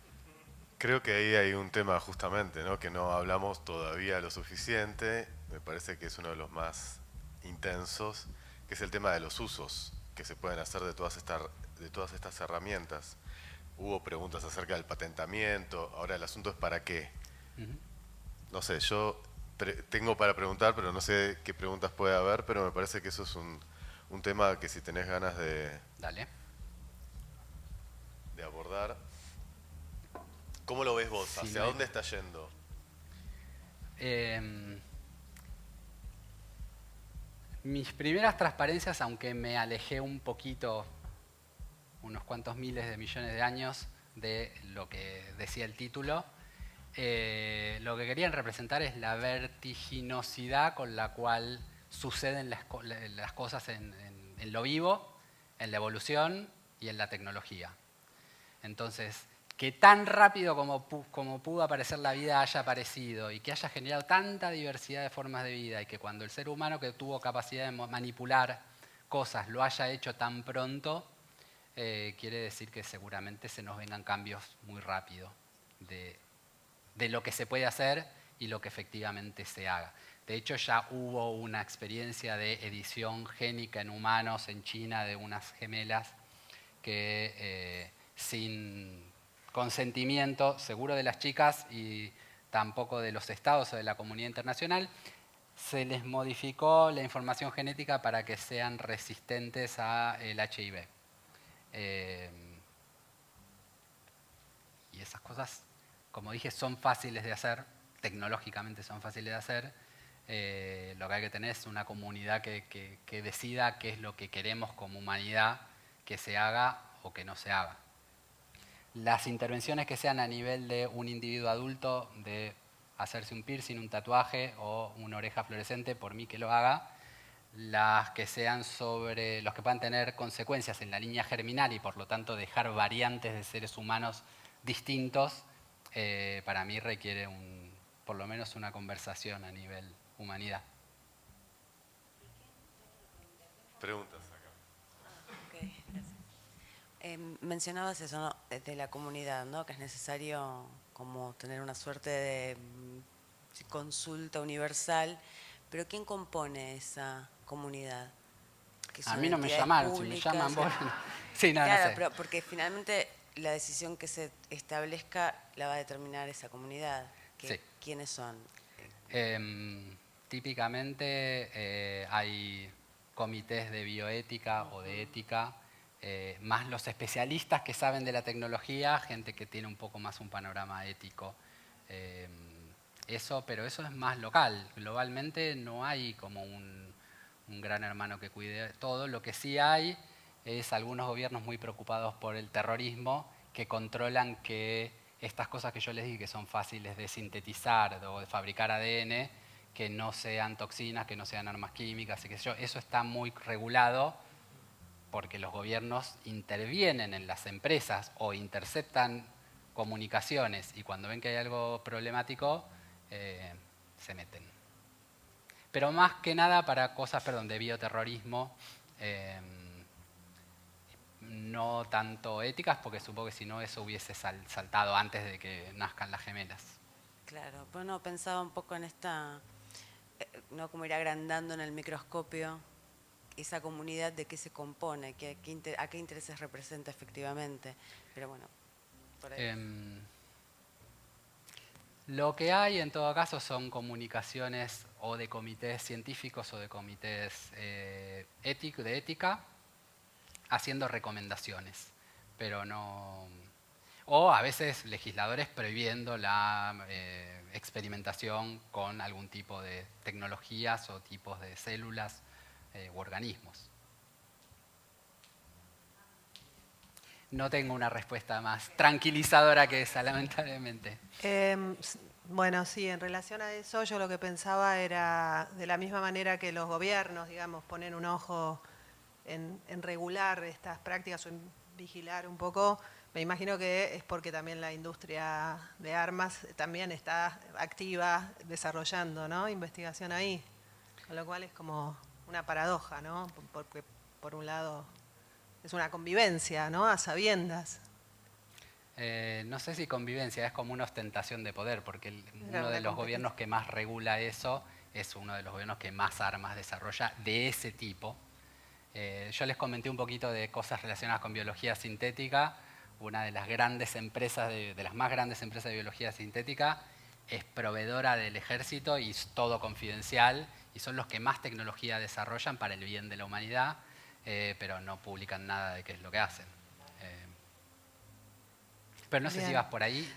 Creo que ahí hay un tema justamente, ¿no? Que no hablamos todavía lo suficiente, me parece que es uno de los más intensos, que es el tema de los usos que se pueden hacer de todas estas herramientas. Hubo preguntas acerca del patentamiento, ahora el asunto es para qué. No sé, yo tengo para preguntar, pero no sé qué preguntas puede haber, pero me parece que eso es un tema que si tenés ganas de abordar. ¿Cómo lo ves vos? ¿Hacia dónde está yendo? Mis primeras transparencias, aunque me alejé un poquito, unos cuantos miles de millones de años, de lo que decía el título, lo que querían representar es la vertiginosidad con la cual suceden las cosas en lo vivo, en la evolución y en la tecnología. Entonces, que tan rápido como pudo aparecer la vida haya aparecido y que haya generado tanta diversidad de formas de vida y que cuando el ser humano que tuvo capacidad de manipular cosas lo haya hecho tan pronto, quiere decir que seguramente se nos vengan cambios muy rápido de lo que se puede hacer y lo que efectivamente se haga. De hecho, ya hubo una experiencia de edición génica en humanos en China de unas gemelas que sin consentimiento seguro de las chicas y tampoco de los estados o de la comunidad internacional, se les modificó la información genética para que sean resistentes al HIV. Y esas cosas, como dije, son fáciles de hacer, tecnológicamente son fáciles de hacer. Lo que hay que tener es una comunidad que decida qué es lo que queremos como humanidad que se haga o que no se haga. Las intervenciones que sean a nivel de un individuo adulto, de hacerse un piercing, un tatuaje o una oreja fluorescente, por mí que lo haga. las que sean sobre los que puedan tener consecuencias en la línea germinal y por lo tanto dejar variantes de seres humanos distintos, para mí requiere por lo menos una conversación a nivel humanidad. Preguntas acá. Ok, gracias. Mencionabas eso, ¿no? De la comunidad, ¿no? Que es necesario como tener una suerte de consulta universal, pero ¿quién compone esa comunidad? A mí no me llamaron, públicas, si me llaman vos. Sí, no, claro, no sé. pero porque finalmente la decisión que se establezca la va a determinar esa comunidad. Sí. ¿Quiénes son? Típicamente hay comités de bioética o de ética, más los especialistas que saben de la tecnología, gente que tiene un poco más un panorama ético. Pero eso es más local. Globalmente no hay como un gran hermano que cuide todo. Lo que sí hay es algunos gobiernos muy preocupados por el terrorismo que controlan que estas cosas que yo les dije que son fáciles de sintetizar o de fabricar ADN, que no sean toxinas, que no sean armas químicas, y qué sé yo, eso está muy regulado porque los gobiernos intervienen en las empresas o interceptan comunicaciones y cuando ven que hay algo problemático se meten. Pero más que nada para cosas, de bioterrorismo, no tanto éticas, porque supongo que si no eso hubiese saltado antes de que nazcan las gemelas. Claro, bueno, pensaba un poco en esta, ¿no? Como ir agrandando en el microscopio esa comunidad, de qué se compone, a qué intereses representa efectivamente. Pero bueno, por ahí. Lo que hay en todo caso son comunicaciones o de comités científicos o de comités de ética, haciendo recomendaciones, pero no... O a veces legisladores prohibiendo la experimentación con algún tipo de tecnologías o tipos de células u organismos. No tengo una respuesta más tranquilizadora que esa, lamentablemente. Bueno, sí, en relación a eso yo lo que pensaba era de la misma manera que los gobiernos, digamos, ponen un ojo en regular estas prácticas o en vigilar un poco, me imagino que es porque también la industria de armas también está activa desarrollando, ¿no? Investigación ahí, con lo cual es como una paradoja, ¿no? Porque por un lado es una convivencia, ¿no? A sabiendas. No sé si convivencia, es como una ostentación de poder, porque uno de los gobiernos que más regula eso es uno de los gobiernos que más armas desarrolla de ese tipo. Yo les comenté un poquito de cosas relacionadas con biología sintética. Una de las grandes empresas, de las más grandes empresas de biología sintética, es proveedora del ejército y es todo confidencial, y son los que más tecnología desarrollan para el bien de la humanidad, pero no publican nada de qué es lo que hacen. Pero no sé si vas por ahí.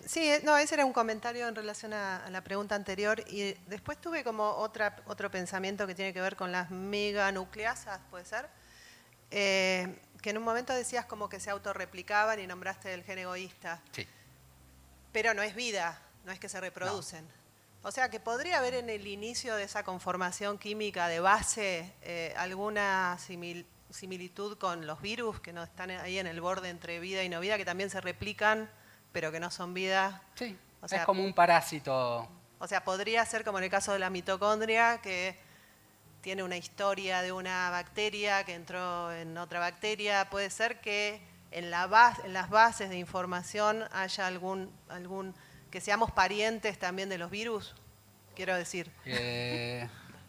Sí, no, ese era un comentario en relación a la pregunta anterior. Y después tuve como otro pensamiento que tiene que ver con las meganucleasas, ¿puede ser? Que en un momento decías como que se autorreplicaban y nombraste el gen egoísta. Sí. Pero no es vida, no es que se reproducen. No. O sea, que podría haber en el inicio de esa conformación química de base alguna similitud con los virus que no están ahí en el borde entre vida y no vida, que también se replican, pero que no son vida. Sí, o sea, es como un parásito. O sea, podría ser como en el caso de la mitocondria, que tiene una historia de una bacteria que entró en otra bacteria. Puede ser que en las bases de información haya algún que seamos parientes también de los virus, quiero decir.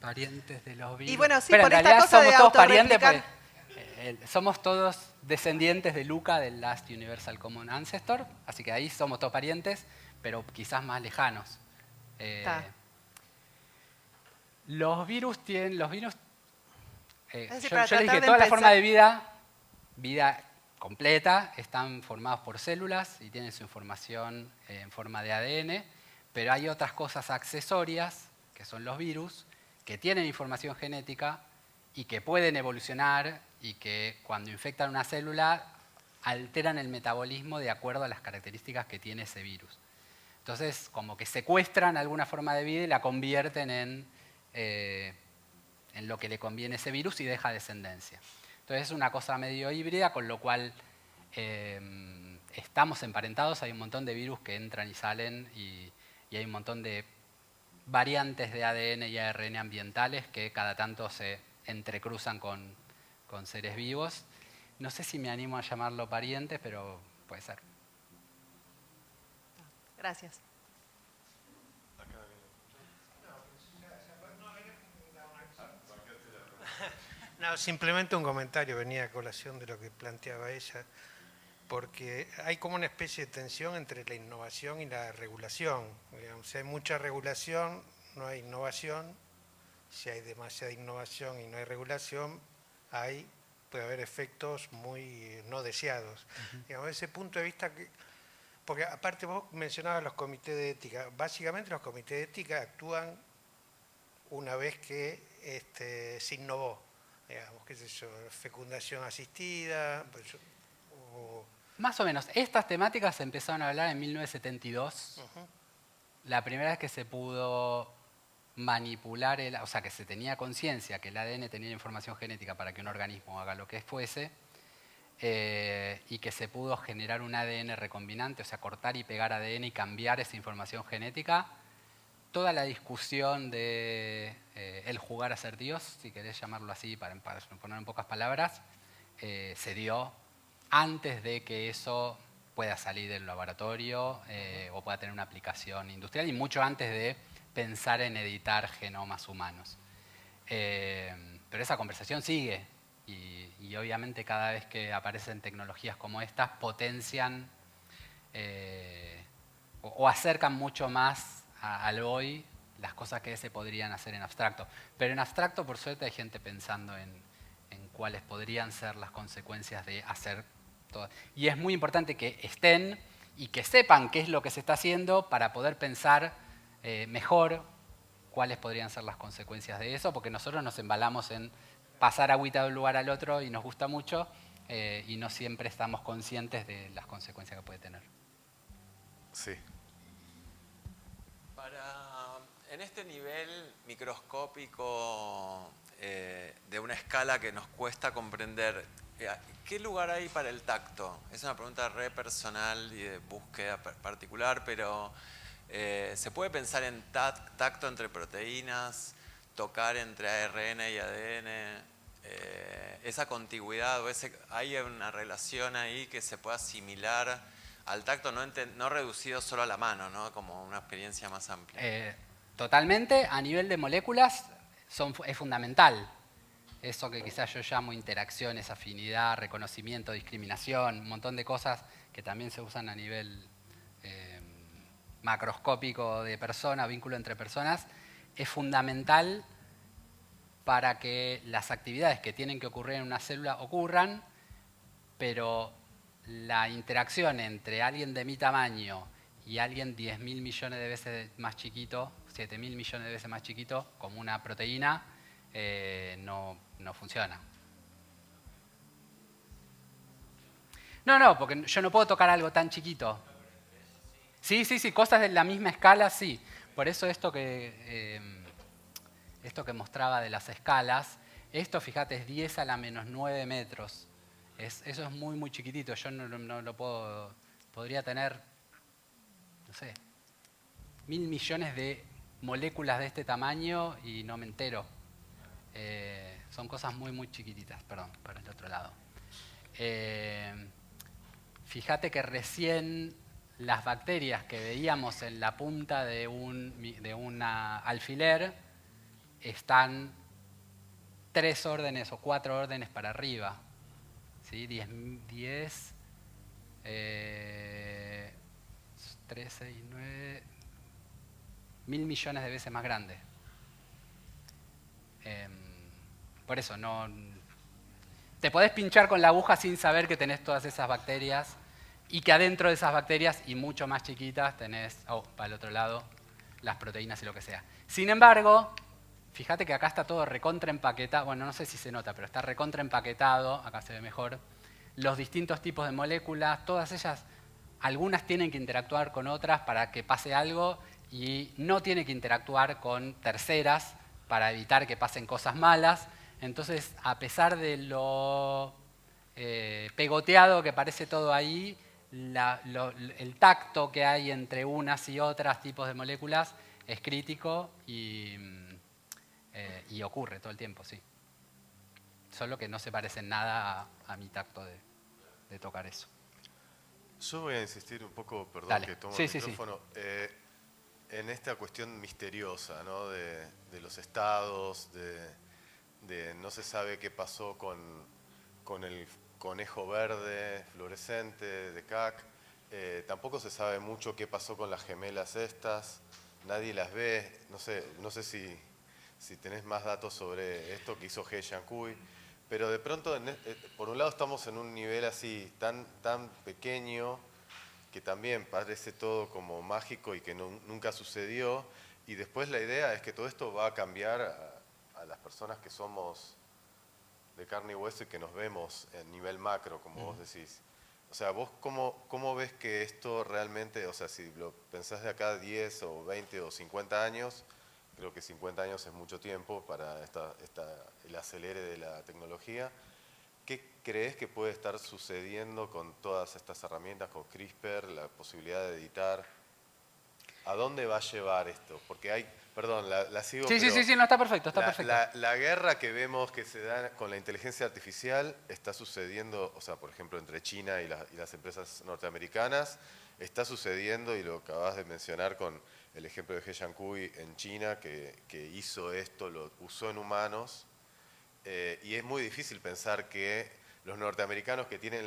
Parientes de los virus. Y bueno, sí, pero por en esta realidad cosa somos de todos parientes, autorreplicar. somos todos descendientes de Luca, del Last Universal Common Ancestor, así que ahí somos todos parientes, pero quizás más lejanos. Los virus tienen... yo les dije, toda la forma de vida completa, están formados por células y tienen su información en forma de ADN, pero hay otras cosas accesorias, que son los virus, que tienen información genética y que pueden evolucionar y que cuando infectan una célula alteran el metabolismo de acuerdo a las características que tiene ese virus. Entonces, como que secuestran alguna forma de vida y la convierten en lo que le conviene ese virus y deja descendencia. Entonces es una cosa medio híbrida, con lo cual estamos emparentados, hay un montón de virus que entran y salen y hay un montón de variantes de ADN y ARN ambientales que cada tanto se entrecruzan con seres vivos. No sé si me animo a llamarlo parientes, pero puede ser. Gracias. No, simplemente un comentario, venía a colación de lo que planteaba ella, porque hay como una especie de tensión entre la innovación y la regulación. Digamos, si hay mucha regulación, no hay innovación. Si hay demasiada innovación y no hay regulación, puede haber efectos muy no deseados. Digamos, ese punto de vista, porque aparte vos mencionabas los comités de ética. Básicamente los comités de ética actúan una vez que se innovó. Digamos, qué sé yo, fecundación asistida. Más o menos. Estas temáticas se empezaron a hablar en 1972. La primera vez que se pudo manipular, o sea, que se tenía conciencia que el ADN tenía información genética para que un organismo haga lo que fuese, y que se pudo generar un ADN recombinante, o sea, cortar y pegar ADN y cambiar esa información genética. Toda la discusión de el jugar a ser Dios, si querés llamarlo así, para poner en pocas palabras, se dio antes de que eso pueda salir del laboratorio o pueda tener una aplicación industrial, y mucho antes de pensar en editar genomas humanos. Pero esa conversación sigue, y obviamente cada vez que aparecen tecnologías como estas potencian o acercan mucho más al hoy las cosas que se podrían hacer en abstracto. Pero en abstracto, por suerte, hay gente pensando en cuáles podrían ser las consecuencias de hacer todo. Y es muy importante que estén y que sepan qué es lo que se está haciendo para poder pensar mejor cuáles podrían ser las consecuencias de eso, porque nosotros nos embalamos en pasar agüita de un lugar al otro y nos gusta mucho, y no siempre estamos conscientes de las consecuencias que puede tener. Sí. En este nivel microscópico de una escala que nos cuesta comprender, ¿qué lugar hay para el tacto? Es una pregunta re personal y de búsqueda particular, pero ¿se puede pensar en tacto entre proteínas, tocar entre ARN y ADN? Esa contigüidad, ¿hay una relación ahí que se pueda asimilar al tacto, no reducido solo a la mano, ¿no? Como una experiencia más amplia? Totalmente, a nivel de moléculas es fundamental. Eso que quizás yo llamo interacciones, afinidad, reconocimiento, discriminación, un montón de cosas que también se usan a nivel macroscópico de personas, vínculo entre personas, es fundamental para que las actividades que tienen que ocurrir en una célula ocurran, pero la interacción entre alguien de mi tamaño y alguien 10.000 millones de veces más chiquito, 7.000 millones de veces más chiquito, como una proteína, no funciona. No, porque yo no puedo tocar algo tan chiquito. Sí, cosas de la misma escala, sí. Por eso esto que mostraba de las escalas, esto, fíjate, es 10 a la menos 9 metros. Eso es muy, muy chiquitito. Yo no lo puedo... Podría tener, no sé, 1.000 millones de moléculas de este tamaño y no me entero. Son cosas muy, muy chiquititas. Perdón, para el otro lado. Fíjate que recién las bacterias que veíamos en la punta de un alfiler están 3 órdenes o 4 órdenes para arriba. ¿Sí? 13 y 9... 1.000 millones de veces más grande. Por eso, no... Te podés pinchar con la aguja sin saber que tenés todas esas bacterias y que adentro de esas bacterias y mucho más chiquitas tenés, para el otro lado, las proteínas y lo que sea. Sin embargo, fíjate que acá está todo recontra empaquetado. Bueno, no sé si se nota, pero está recontra empaquetado. Acá se ve mejor. Los distintos tipos de moléculas, todas ellas, algunas tienen que interactuar con otras para que pase algo y no tienen que interactuar con terceras para evitar que pasen cosas malas. Entonces, a pesar de lo pegoteado que parece todo ahí, el tacto que hay entre unas y otras tipos de moléculas es crítico y ocurre todo el tiempo, sí. Solo que no se parece en nada a mi tacto de tocar eso. Yo voy a insistir un poco, perdón Dale. que tomo Sí, el sí, micrófono, en esta cuestión misteriosa, ¿no? de los estados, de no se sabe qué pasó con el conejo verde fluorescente de CAC, tampoco se sabe mucho qué pasó con las gemelas estas, nadie las ve, no sé si tenés más datos sobre esto que hizo He Jiankui, pero de pronto, por un lado estamos en un nivel así tan pequeño que también parece todo como mágico y que nunca sucedió, y después la idea es que todo esto va a cambiar a las personas que somos de carne y hueso y que nos vemos en nivel macro, como vos decís. O sea, vos cómo ves que esto realmente, o sea, si lo pensás de acá 10 o 20 o 50 años, creo que 50 años es mucho tiempo para el acelere de la tecnología. ¿Qué crees que puede estar sucediendo con todas estas herramientas, con CRISPR, la posibilidad de editar? ¿A dónde va a llevar esto? Porque hay, perdón, la sigo. Sí, no, está perfecto, está perfecto. La guerra que vemos que se da con la inteligencia artificial está sucediendo, o sea, por ejemplo, entre China y las empresas norteamericanas, está sucediendo, y lo acabas de mencionar con el ejemplo de He Jiankui en China, que hizo esto, lo usó en humanos, y es muy difícil pensar que los norteamericanos que tienen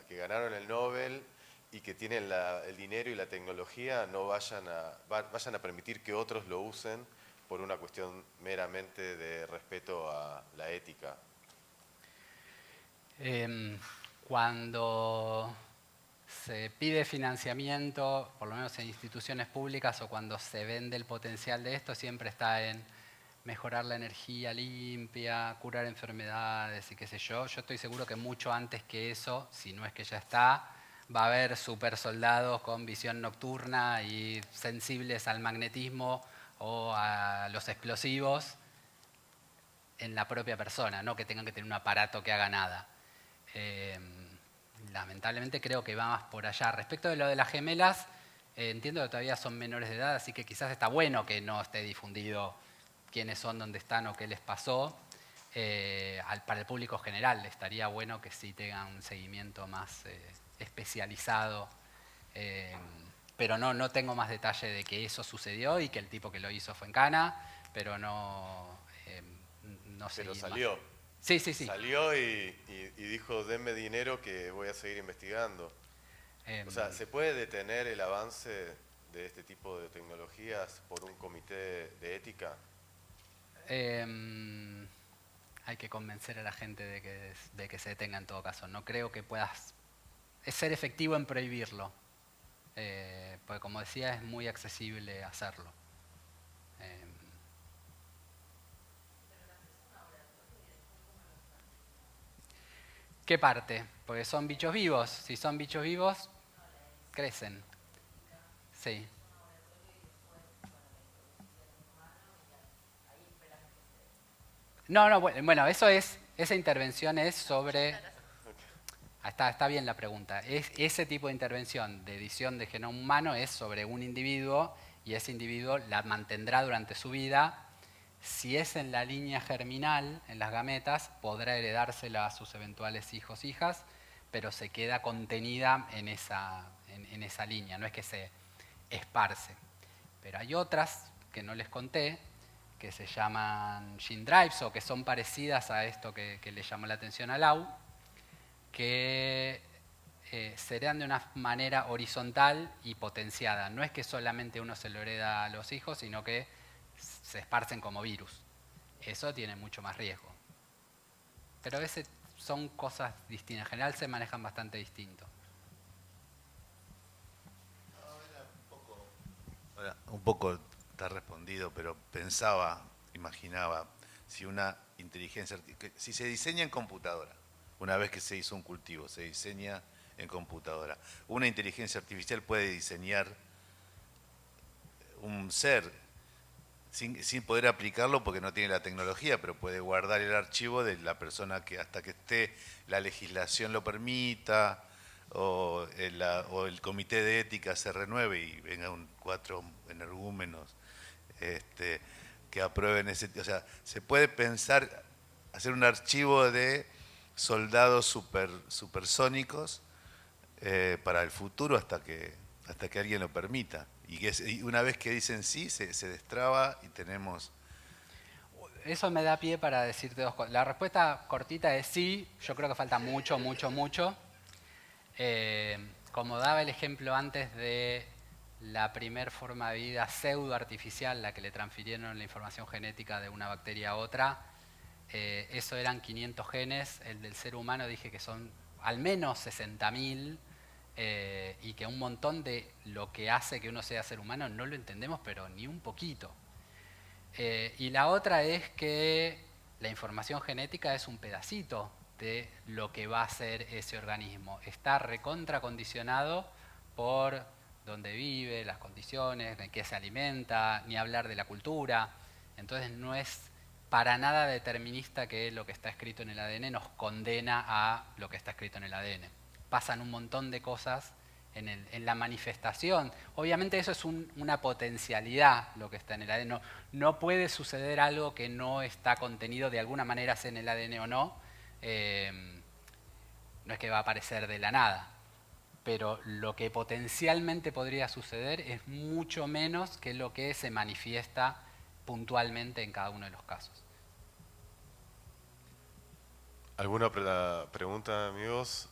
que ganaron el Nobel y que tienen el dinero y la tecnología no vayan a permitir que otros lo usen por una cuestión meramente de respeto a la ética. Cuando se pide financiamiento, por lo menos en instituciones públicas, o cuando se vende el potencial de esto, siempre está en mejorar la energía limpia, curar enfermedades y qué sé yo. Yo estoy seguro que mucho antes que eso, si no es que ya está, va a haber super soldados con visión nocturna y sensibles al magnetismo o a los explosivos en la propia persona, no que tengan que tener un aparato que haga nada. Lamentablemente creo que va más por allá. Respecto de lo de las gemelas, entiendo que todavía son menores de edad, así que quizás está bueno que no esté difundido quiénes son, dónde están o qué les pasó. Para el público general estaría bueno que sí tengan un seguimiento más especializado, pero no tengo más detalle de que eso sucedió y que el tipo que lo hizo fue en cana, pero no sé. Pero salió. Más. Sí. Salió y dijo, denme dinero que voy a seguir investigando. O sea, ¿se puede detener el avance de este tipo de tecnologías por un comité de ética? Hay que convencer a la gente de que se detenga en todo caso. No creo que puedas ser efectivo en prohibirlo, porque como decía, es muy accesible hacerlo. ¿Qué parte? Porque son bichos vivos. Si son bichos vivos, crecen. Sí. No, bueno, esa intervención es sobre... Está bien la pregunta. Ese tipo de intervención de edición de genoma humano es sobre un individuo, y ese individuo la mantendrá durante su vida. Si es en la línea germinal, en las gametas, podrá heredársela a sus eventuales hijos, hijas, pero se queda contenida en esa línea, no es que se esparce. Pero hay otras que no les conté, que se llaman gene drives, o que son parecidas a esto que le llamó la atención a Lau, que se heredan de una manera horizontal y potenciada. No es que solamente uno se lo hereda a los hijos, sino que se esparcen como virus. Eso tiene mucho más riesgo. Pero a veces son cosas distintas. En general se manejan bastante distinto. Un poco está respondido, pero imaginaba, si una inteligencia artificial, si se diseña en computadora, una vez que se hizo un cultivo, se diseña en computadora, una inteligencia artificial puede diseñar un ser sin poder aplicarlo porque no tiene la tecnología, pero puede guardar el archivo de la persona que hasta que esté la legislación lo permita o el comité de ética se renueve y vengan 4 energúmenos que aprueben ese. O sea, se puede pensar, hacer un archivo de soldados supersónicos para el futuro hasta que alguien lo permita. Y una vez que dicen sí, se destraba y tenemos... Eso me da pie para decirte dos cosas. La respuesta cortita es sí, yo creo que falta mucho, mucho, mucho. Como daba el ejemplo antes de la primer forma de vida pseudo artificial, la que le transfirieron la información genética de una bacteria a otra, eso eran 500 genes, el del ser humano dije que son al menos 60.000, y que un montón de lo que hace que uno sea ser humano no lo entendemos, pero ni un poquito. Y la otra es que la información genética es un pedacito de lo que va a ser ese organismo. Está recontracondicionado por dónde vive, las condiciones, en qué se alimenta, ni hablar de la cultura. Entonces no es para nada determinista que lo que está escrito en el ADN nos condena a lo que está escrito en el ADN. Pasan un montón de cosas en la manifestación. Obviamente eso es una potencialidad lo que está en el ADN. No puede suceder algo que no está contenido de alguna manera, sea en el ADN o no. No es que va a aparecer de la nada, pero lo que potencialmente podría suceder es mucho menos que lo que se manifiesta puntualmente en cada uno de los casos. ¿Alguna pregunta, amigos?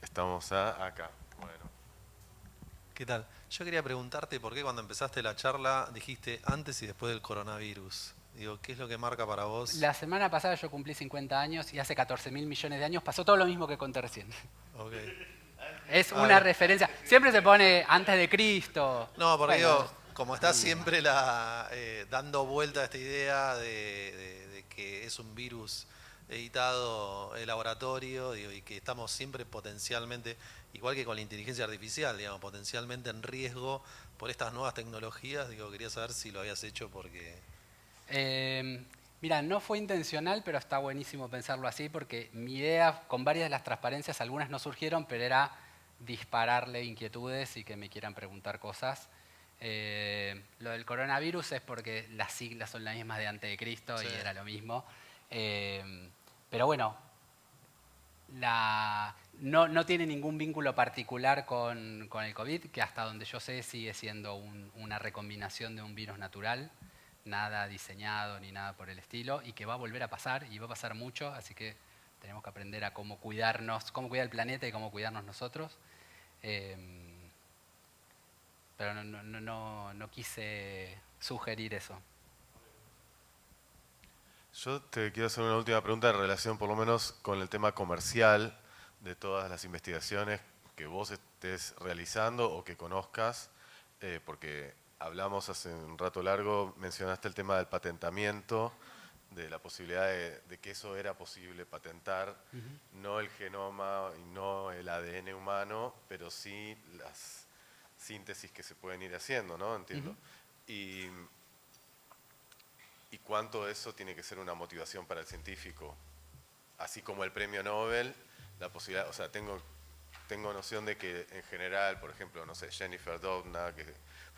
Estamos acá. Bueno. ¿Qué tal? Yo quería preguntarte por qué cuando empezaste la charla dijiste antes y después del coronavirus. Digo, ¿qué es lo que marca para vos? La semana pasada yo cumplí 50 años y hace 14.000 millones de años pasó todo lo mismo que conté recién. Okay. Es una referencia. Siempre se pone antes de Cristo. No, porque bueno, digo, como está siempre dando vuelta a esta idea de que es un virus editado en laboratorio, digo, y que estamos siempre potencialmente, igual que con la inteligencia artificial, digamos, potencialmente en riesgo por estas nuevas tecnologías, digo, quería saber si lo habías hecho porque... Mira, no fue intencional, pero está buenísimo pensarlo así, porque mi idea, con varias de las transparencias, algunas no surgieron, pero era dispararle inquietudes y que me quieran preguntar cosas. Lo del coronavirus es porque las siglas son las mismas de antes de Cristo, sí, y era lo mismo. Pero bueno, no tiene ningún vínculo particular con el COVID, que hasta donde yo sé sigue siendo una recombinación de un virus natural, nada diseñado ni nada por el estilo, y que va a volver a pasar, y va a pasar mucho, así que tenemos que aprender a cómo cuidarnos, cómo cuidar el planeta y cómo cuidarnos nosotros. Pero no quise sugerir eso. Yo te quiero hacer una última pregunta en relación por lo menos con el tema comercial de todas las investigaciones que vos estés realizando o que conozcas, porque hablamos hace un rato largo, mencionaste el tema del patentamiento, de la posibilidad de que eso era posible patentar, no el genoma y no el ADN humano, pero sí las síntesis que se pueden ir haciendo, ¿no? Entiendo. Y cuánto eso tiene que ser una motivación para el científico. Así como el premio Nobel, la posibilidad, o sea, tengo noción de que en general, por ejemplo, no sé, Jennifer Doudna, que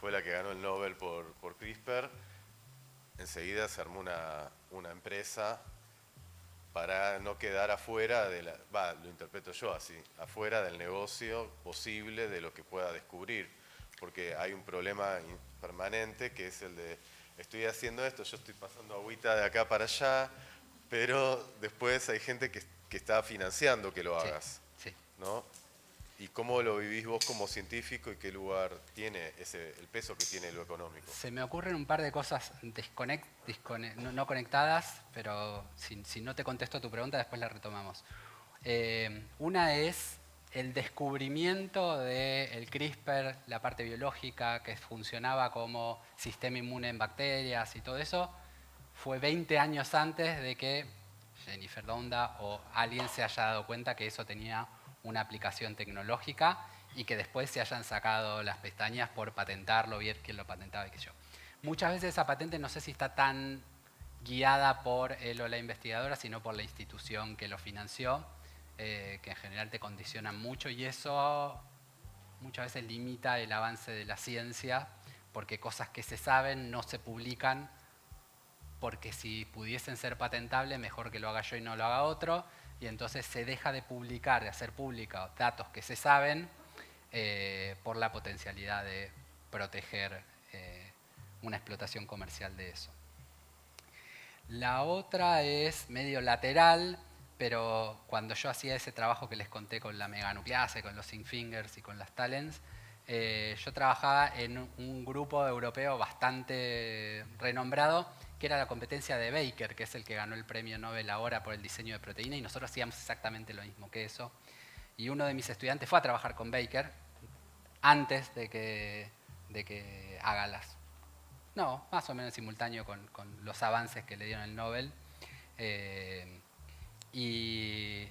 fue la que ganó el Nobel por CRISPR, enseguida se armó una empresa para no quedar afuera lo interpreto yo así, afuera del negocio posible de lo que pueda descubrir, porque hay un problema permanente que es el de estoy haciendo esto, yo estoy pasando agüita de acá para allá, pero después hay gente que está financiando que lo hagas, sí. ¿No? ¿Y cómo lo vivís vos como científico y qué lugar tiene el peso que tiene lo económico? Se me ocurren un par de cosas no conectadas, pero si no te contesto tu pregunta, después la retomamos. Una es el descubrimiento del CRISPR, la parte biológica, que funcionaba como sistema inmune en bacterias y todo eso, fue 20 años antes de que Jennifer Doudna o alguien se haya dado cuenta que eso tenía una aplicación tecnológica y que después se hayan sacado las pestañas por patentarlo, ver quién lo patentaba y qué sé yo. Muchas veces esa patente no sé si está tan guiada por él o la investigadora, sino por la institución que lo financió, que en general te condicionan mucho y eso muchas veces limita el avance de la ciencia, porque cosas que se saben no se publican, porque si pudiesen ser patentables, mejor que lo haga yo y no lo haga otro, y entonces se deja de publicar, de hacer públicos datos que se saben, por la potencialidad de proteger una explotación comercial de eso. La otra es medio lateral, pero cuando yo hacía ese trabajo que les conté con la meganucleasa, con los zinc fingers y con las talents, yo trabajaba en un grupo europeo bastante renombrado, que era la competencia de Baker, que es el que ganó el premio Nobel ahora por el diseño de proteína, y nosotros hacíamos exactamente lo mismo que eso. Y uno de mis estudiantes fue a trabajar con Baker antes de que haga las... No, más o menos simultáneo con los avances que le dieron el Nobel. Y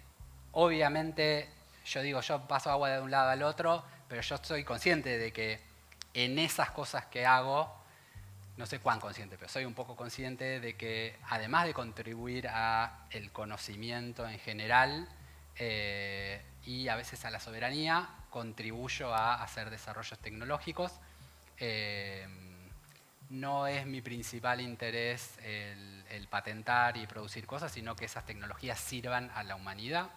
obviamente, yo paso agua de un lado al otro, pero yo soy consciente de que en esas cosas que hago, no sé cuán consciente, pero soy un poco consciente de que además de contribuir a el conocimiento en general y a veces a la soberanía, contribuyo a hacer desarrollos tecnológicos. No es mi principal interés el patentar y producir cosas, sino que esas tecnologías sirvan a la humanidad,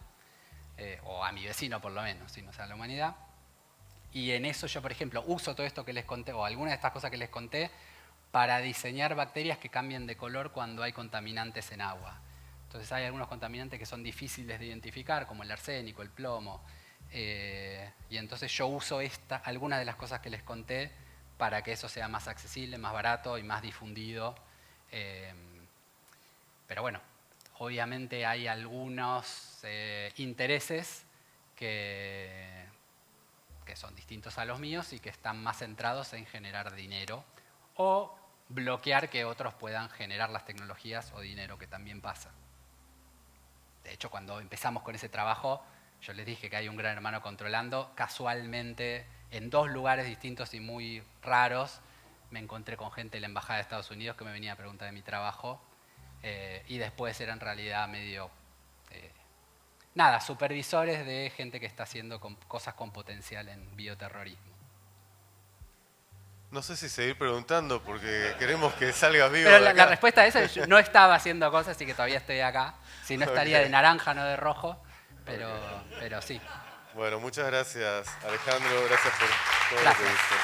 o a mi vecino por lo menos, sino a la humanidad. Y en eso yo, por ejemplo, uso todo esto que les conté, o algunas de estas cosas que les conté, para diseñar bacterias que cambien de color cuando hay contaminantes en agua. Entonces hay algunos contaminantes que son difíciles de identificar, como el arsénico, el plomo. Y entonces yo uso algunas de las cosas que les conté para que eso sea más accesible, más barato y más difundido. Pero bueno, obviamente hay algunos intereses que son distintos a los míos y que están más centrados en generar dinero o bloquear que otros puedan generar las tecnologías o dinero, que también pasa. De hecho, cuando empezamos con ese trabajo, yo les dije que hay un gran hermano controlando. Casualmente, en 2 lugares distintos y muy raros, me encontré con gente de la Embajada de Estados Unidos que me venía a preguntar de mi trabajo. Y después era en realidad medio... supervisores de gente que está haciendo cosas con potencial en bioterrorismo. No sé si seguir preguntando porque queremos que salgas vivo. Pero de acá. la respuesta es esa, yo no estaba haciendo cosas, así que todavía estoy acá. Si no estaría de naranja, no de rojo, pero sí. Bueno, muchas gracias Alejandro, gracias por todo lo que viste.